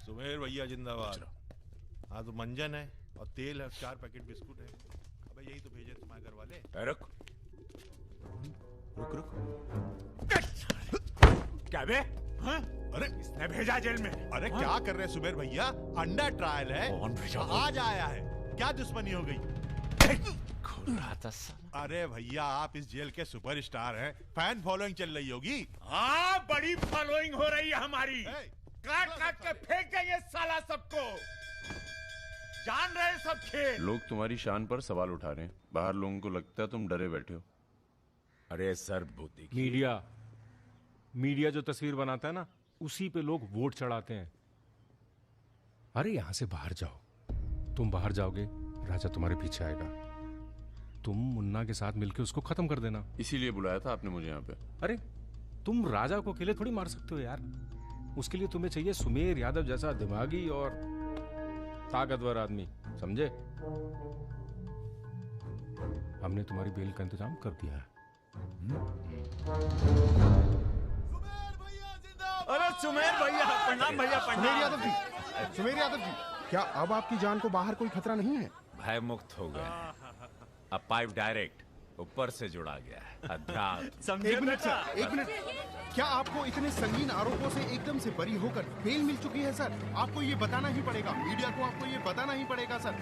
सुमेर भैया जिंदाबाद। हाँ तो मंजन है और तेल है, 4 पैकेट बिस्कुट है। अबे यही तो भेजे तुम्हारे घर वाले। रुक रुक रुक। क्या बे? हाँ? अरे इसने भेजा जेल में। अरे हाँ? क्या कर रहे हैं सुमेर भैया? अंडर ट्रायल है। कौन भेजा? आज आया है। क्या दुश्मनी हो गई? अरे भैया आप इस जेल के सुपरस्टार हैं, फैन फॉलोइंग चल रही होगी। हाँ बड़ी फॉलोइंग हो रही है हमारी। काट काट के फेंक देंगे साला सबको। जान रहे सब खेल। लोग तुम्हारी शान पर सवाल उठा रहे हैं। बाहर लोगों को लगता है तुम डरे बैठे हो। अरे सर भूती मीडिया जो तस्वीर बनाता है ना, उसी पे लोग वोट चढ़ाते हैं। अरे यहां से बाहर जाओ। तुम बाहर जाओगे, राजा तुम्हारे पीछे आएगा। तुम मुन्ना के साथ मिलकर उसको खत्म कर देना। इसीलिए बुलाया था आपने मुझे यहाँ पे। अरे तुम राजा को अकेले थोड़ी मार सकते हो यार। उसके लिए तुम्हें चाहिए सुमेर यादव जैसा दिमागी और ताकतवर आदमी, समझे? हमने तुम्हारी बेल का इंतजाम कर दिया है। अरे सुमेर भैया प्रणाम भैया सुमेर यादव जी, सुमेर यादव जी, क्या अब आपकी जान को बाहर कोई खतरा नहीं है? भय मुक्त हो गया। अब पाइप डायरेक्ट ऊपर से जुड़ा गया है। अध्यात्म। एक मिनट सर, एक मिनट। क्या आपको इतने संगीन आरोपों से एकदम से बरी होकर बेल मिल चुकी है सर? आपको ये बताना ही पड़ेगा, मीडिया को आपको ये बताना ही पड़ेगा सर।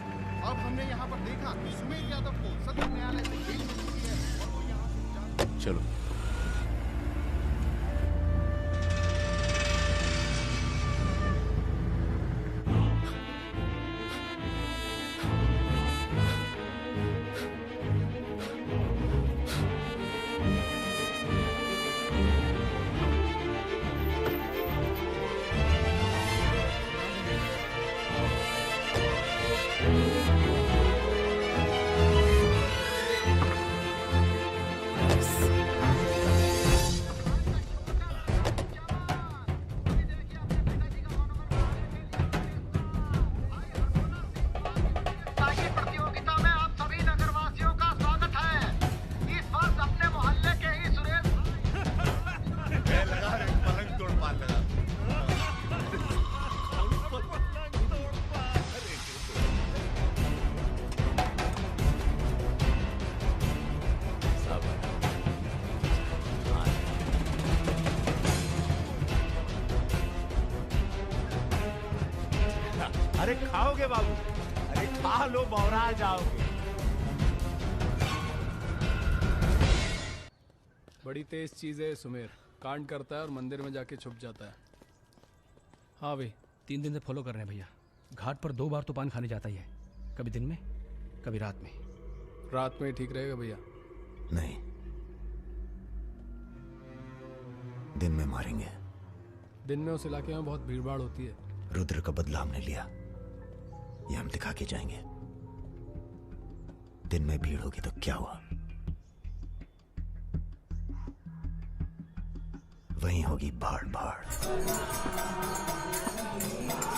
अब हमने यहाँ पर देखा कि सुमेर यादव को सदर न्यायालय से बेल मिल चुकी है और वो यहाँ से चलो। अरे खाओगे बाबू? अरे खा लो, बौरा जाओगे। बड़ी तेज चीज है सुमेर। कांड करता है और मंदिर में जाके छुप जाता है। हाँ भाई, 3 दिन से फॉलो कर रहे हैं भैया। घाट पर 2 बार तो पान खाने जाता ही है, कभी दिन में कभी रात में। रात में ठीक रहेगा भैया? नहीं, दिन में मारेंगे। दिन में उस इलाके में बहुत भीड़ भाड़ होती है। रुद्र का बदला हमने लिया, ये हम दिखा के जाएंगे। दिन में भीड़ होगी तो क्या हुआ, वहीं होगी भाड़ भाड़।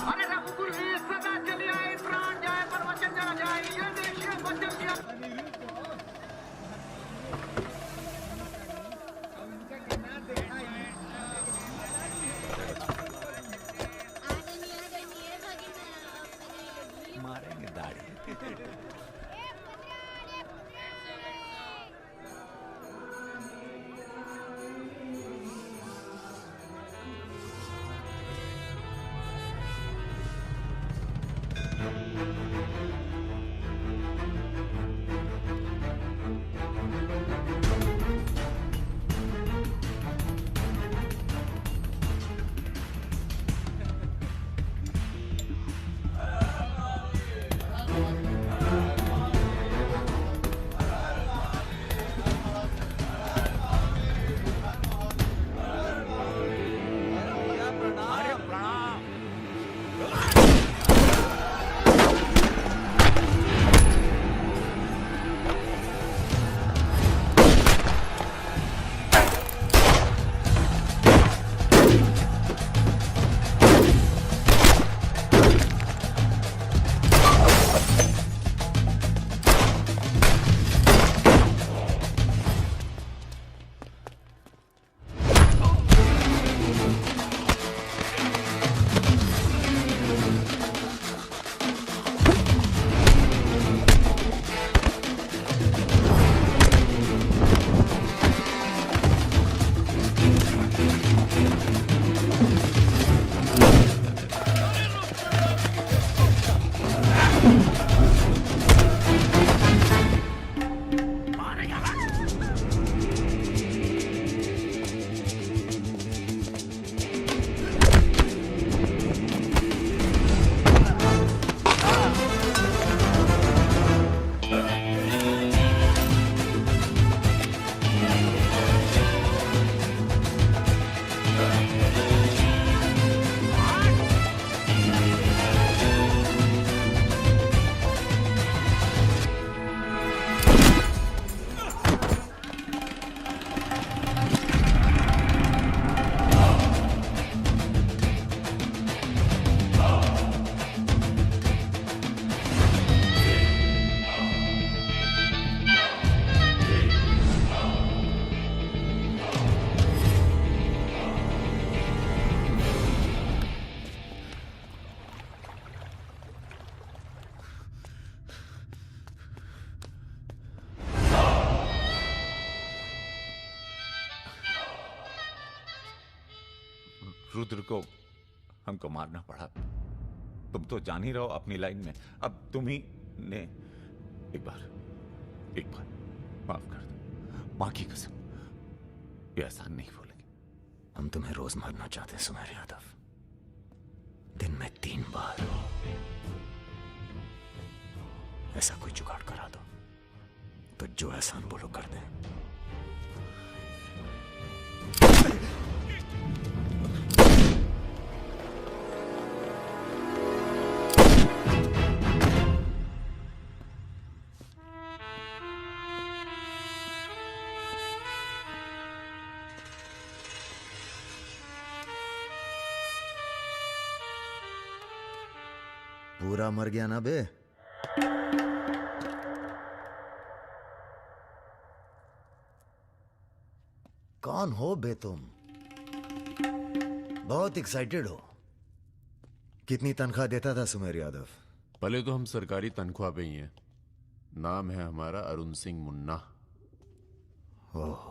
अरे रघुकुल वीर सदा चले आए, प्राण जाए पर वचन जरा जाए। ये देखिए वचन दिया। मारेंगे दाढ़ी। रुद्र को हमको मारना पड़ा। तुम तो जान ही रहो अपनी लाइन में। अब तुम ही ने एक बार माफ कर दो, मां की कसम, ये एहसान नहीं भूलेंगे। हम तुम्हें रोज मारना चाहते हैं सुमेर यादव, दिन में 3 बार। ऐसा कोई जुगाड़ करा दो तो जो एहसान बोलो कर दें। पूरा मर गया ना बे? कौन हो बे तुम? बहुत एक्साइटेड हो। कितनी तनख्वाह देता था सुमेर यादव? पहले तो हम सरकारी तनख्वाह पे ही हैं। नाम है हमारा अरुण सिंह मुन्ना। ओह,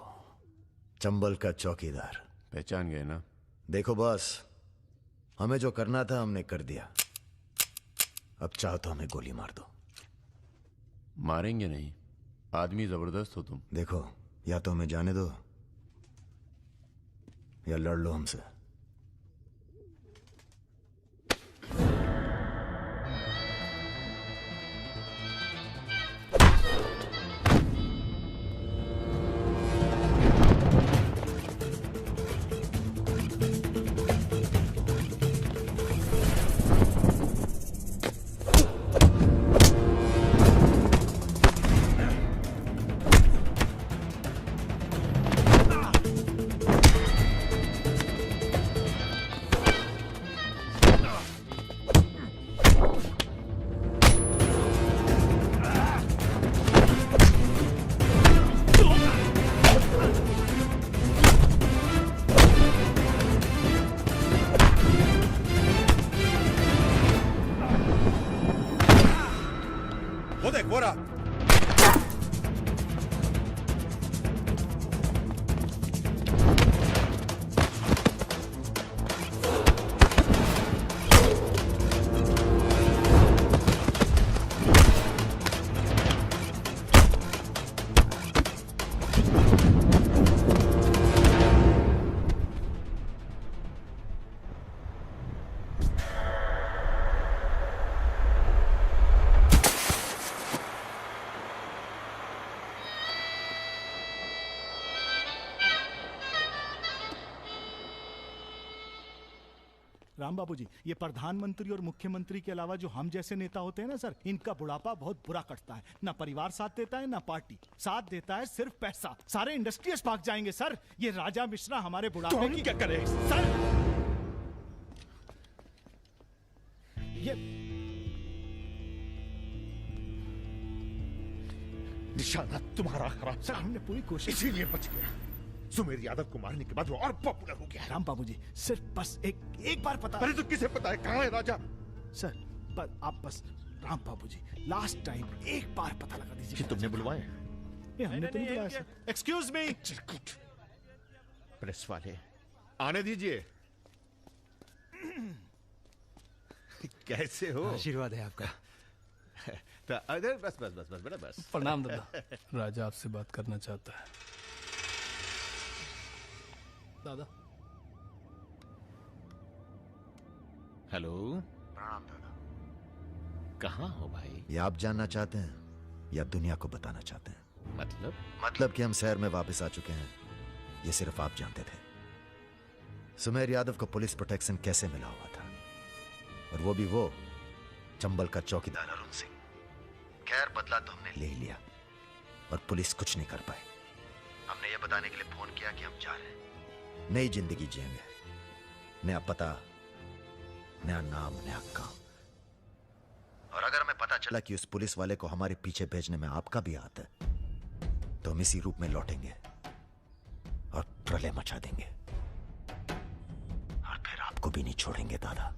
चंबल का चौकीदार। पहचान गए ना? देखो बॉस, हमें जो करना था हमने कर दिया। अब चाहो तो हमें गोली मार दो। मारेंगे नहीं, आदमी जबरदस्त हो तुम। देखो, या तो हमें जाने दो या लड़ लो हमसे। वो देख वो रहा। राम बाबू जी, ये प्रधानमंत्री और मुख्यमंत्री के अलावा जो हम जैसे नेता होते हैं ना सर, इनका बुढ़ापा बहुत बुरा कटता है। ना परिवार साथ देता है, ना पार्टी साथ देता है, सिर्फ पैसा। सारे इंडस्ट्रीज भाग जाएंगे सर। ये राजा मिश्रा हमारे बुढ़ापे की क्या करे सर? ये निशाना तुम्हारा खराब सर, हमने पूरी कोशिश, इसीलिए बच गया। सुमेर यादव को मारने के बाद वो और पॉपुलर हो गया। राम बाबू जी, सिर्फ बस एक बार पता। अरे तो किसे पता है कहाँ है राजा? सर पर आप बस, राम बाबू जी, लास्ट टाइम एक बार पता लगा दीजिए कि तुमने बुलवाए? ये हमने तो नहीं बुलाया सर। Excuse me. प्रेस वाले आने दीजिए। कैसे हो? आशीर्वाद है आपका। तो अरे बस बस बस बस बेटा बस। प्रणाम दादा। राजा आपसे बात करना चाहता है। दादा। हेलो। प्रणाम दादा। कहाँ हो भाई? ये आप जानना चाहते हैं या दुनिया को बताना चाहते हैं? मतलब कि हम शहर में वापस आ चुके हैं, ये सिर्फ आप जानते थे। सुमेर यादव को पुलिस प्रोटेक्शन कैसे मिला हुआ था, और वो भी वो चंबल का चौकीदार अरुण सिंह। खैर, बदला तो हमने ले ही लिया और पुलिस कुछ नहीं कर पाई। हमने ये बताने के लिए फोन किया कि हम जा रहे हैं, नई जिंदगी जिएंगे, नया पता, नया नाम, नया काम। और अगर हमें पता चला कि उस पुलिस वाले को हमारे पीछे भेजने में आपका भी हाथ है, तो हम इसी रूप में लौटेंगे और प्रलय मचा देंगे, और फिर आपको भी नहीं छोड़ेंगे दादा।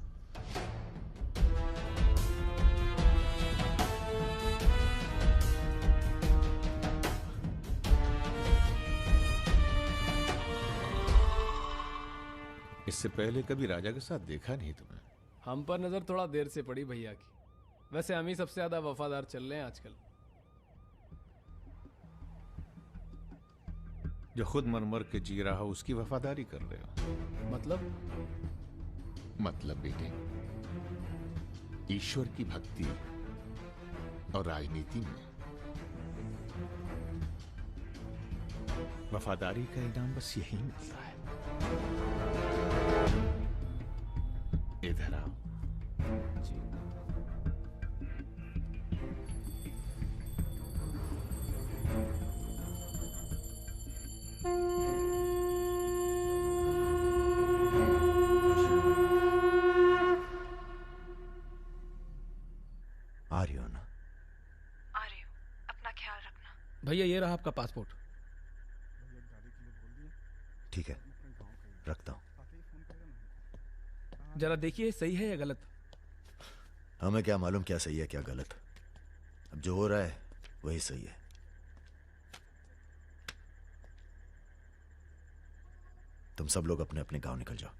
इस इससे पहले कभी राजा के साथ देखा नहीं तुम्हें। हम पर नजर थोड़ा देर से पड़ी भैया की। वैसे हम ही सबसे ज्यादा वफादार चल रहे हैं आजकल। जो खुद मर मर के जी रहा हो उसकी वफादारी कर रहे हो। मतलब बेटे, ईश्वर की भक्ति और राजनीति में वफादारी का इनाम बस यही मिलता है। इधर आओ। जी। आ रही हो ना? आ रही हूँ, अपना ख्याल रखना। भैया ये रहा आपका पासपोर्ट। ठीक है, रखता हूं। जरा देखिए सही है या गलत। हमें क्या मालूम क्या सही है क्या गलत। अब जो हो रहा है वही सही है। तुम सब लोग अपने अपने गांव निकल जाओ।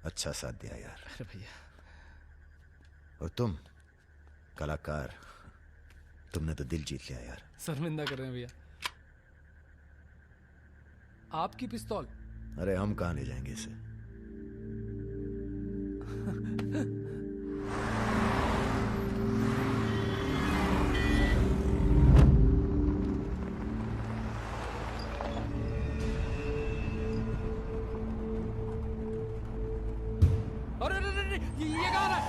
अच्छा साथ दिया यार। अरे भैया। और तुम कलाकार, तुमने तो दिल जीत लिया यार। शर्मिंदा कर रहे हैं भैया। आपकी पिस्तौल। अरे हम कहां ले जाएंगे इसे। अरे ये कहाँ रहा है?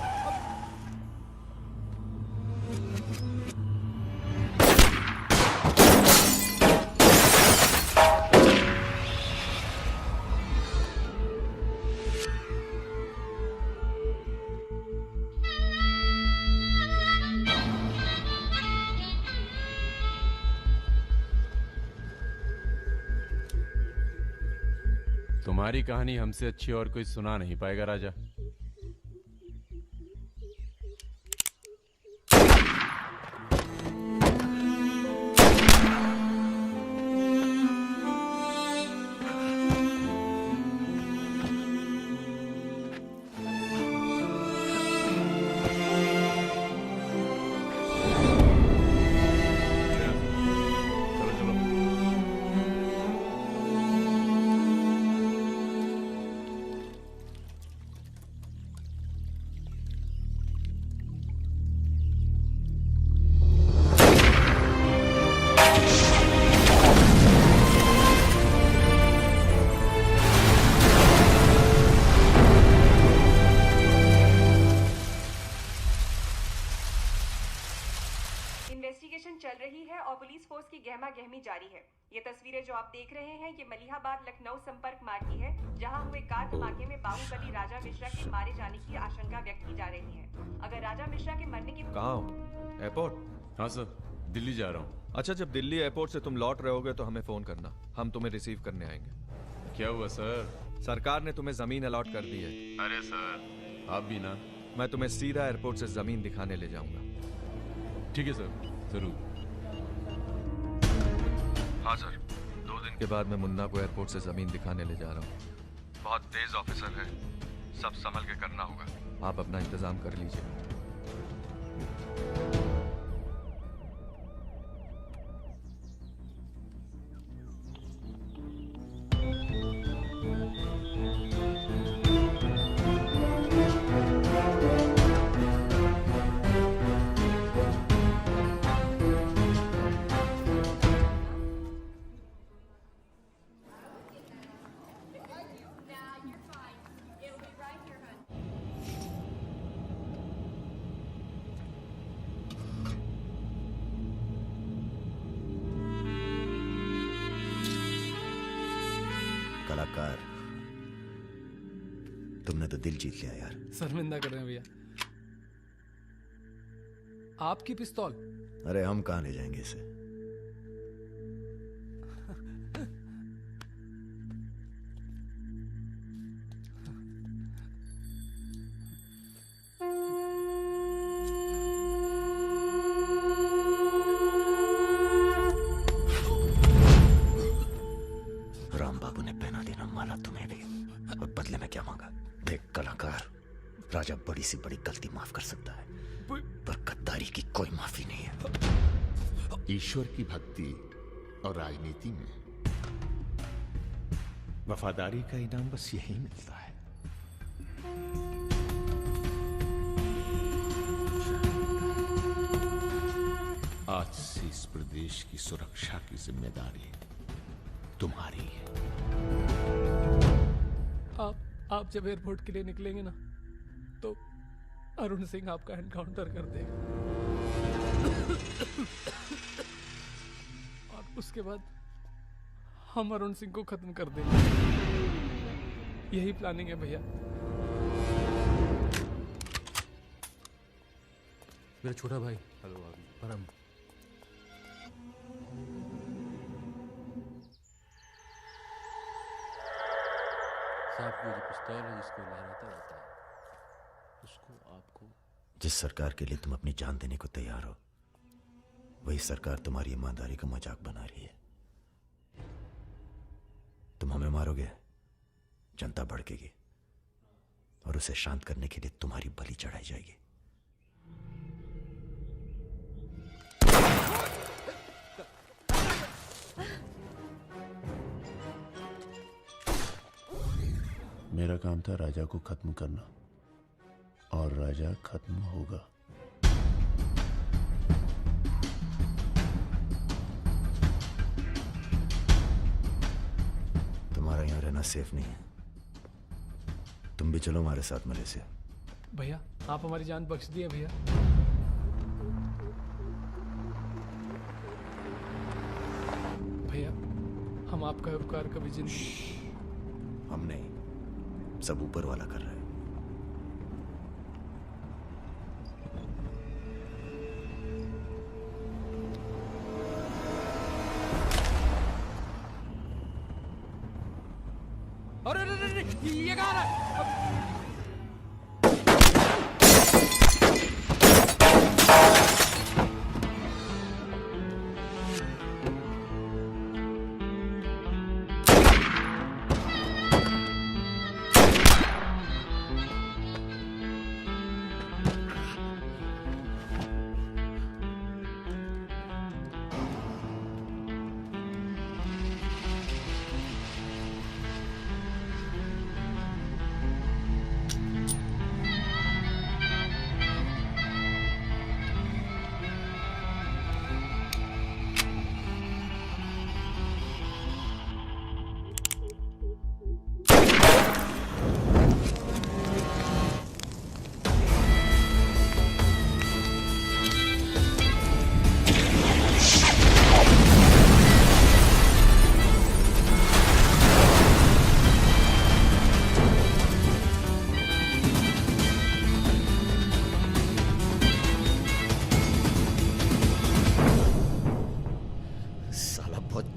तुम्हारी कहानी हमसे अच्छी और कोई सुना नहीं पाएगा राजा। इन्वेस्टिगेशन चल रही है और पुलिस फोर्स की गहमा गहमी जारी है। ये तस्वीरें जो आप देख रहे हैं ये मलिहाबाद लखनऊ संपर्क मार्ग की है, जहां हुए कार धमाके में बाहुबली राजा मिश्रा के मारे जाने की आशंका व्यक्त की जा रही है। अगर राजा मिश्रा के मरने की कहाँ हो? एयरपोर्ट? हाँ सर, दिल्ली जा रहा हूँ। अच्छा, जब दिल्ली एयरपोर्ट से तुम लौट रहे होगे तो हमें फोन करना, हम तुम्हें रिसीव करने आएंगे। क्या हुआ सर? सरकार ने तुम्हें जमीन अलॉट कर दी है। अरे सर, आप भी ना। मैं तुम्हें सीधा एयरपोर्ट से जमीन दिखाने ले जाऊंगा। ठीक है सर, जरूर। हाँ सर, 2 दिन के बाद मैं मुन्ना को एयरपोर्ट से जमीन दिखाने ले जा रहा हूँ। बहुत तेज ऑफिसर है, सब संभल के करना होगा। आप अपना इंतजाम कर लीजिए। कलाकार, तुमने तो दिल जीत लिया यार। शर्मिंदा कर रहे हैं भैया। आपकी पिस्तौल। अरे हम कहां ले जाएंगे इसे। राम बाबू ने पहना दी। सी बड़ी गलती माफ कर सकता है, पर गद्दारी की कोई माफी नहीं है। ईश्वर की भक्ति और राजनीति में वफादारी का इनाम बस यही मिलता है। आज से इस प्रदेश की सुरक्षा की जिम्मेदारी तुम्हारी है। आप जब एयरपोर्ट के लिए निकलेंगे ना, तो अरुण सिंह आपका एनकाउंटर कर देगा और उसके बाद हम अरुण सिंह को खत्म कर देंगे। यही प्लानिंग है भैया। मेरा छोटा भाई। हेलो परम। साहब को जो पिस्तौल है जिसको लहराता रहता है, उसको आपको। जिस सरकार के लिए तुम अपनी जान देने को तैयार हो, वही सरकार तुम्हारी ईमानदारी का मजाक बना रही है। तुम हमें मारोगे, जनता भड़केगी और उसे शांत करने के लिए तुम्हारी बलि चढ़ाई जाएगी। मेरा काम था राजा को खत्म करना, और राजा खत्म होगा। तुम्हारा यहां रहना सेफ नहीं है। तुम भी चलो हमारे साथ मलेशिया। भैया आप हमारी जान बख्श दिए भैया। भैया हम आपका उपकार कभी जिंदगी। हम नहीं, सब ऊपर वाला कर रहा है। अरे ये कहाँ रहा है?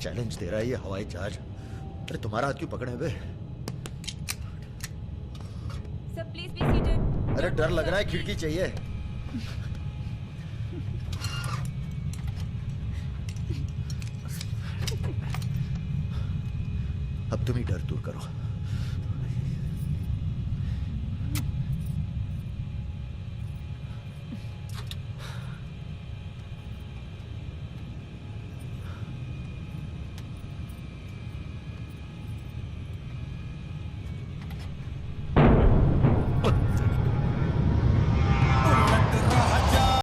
चैलेंज दे रहा है ये हवाई जहाज। अरे तुम्हारा हाथ क्यों पकड़े हुए? Sir please be seated. अरे डर लग रहा है, खिड़की चाहिए। अब तुम ही डर दूर करो।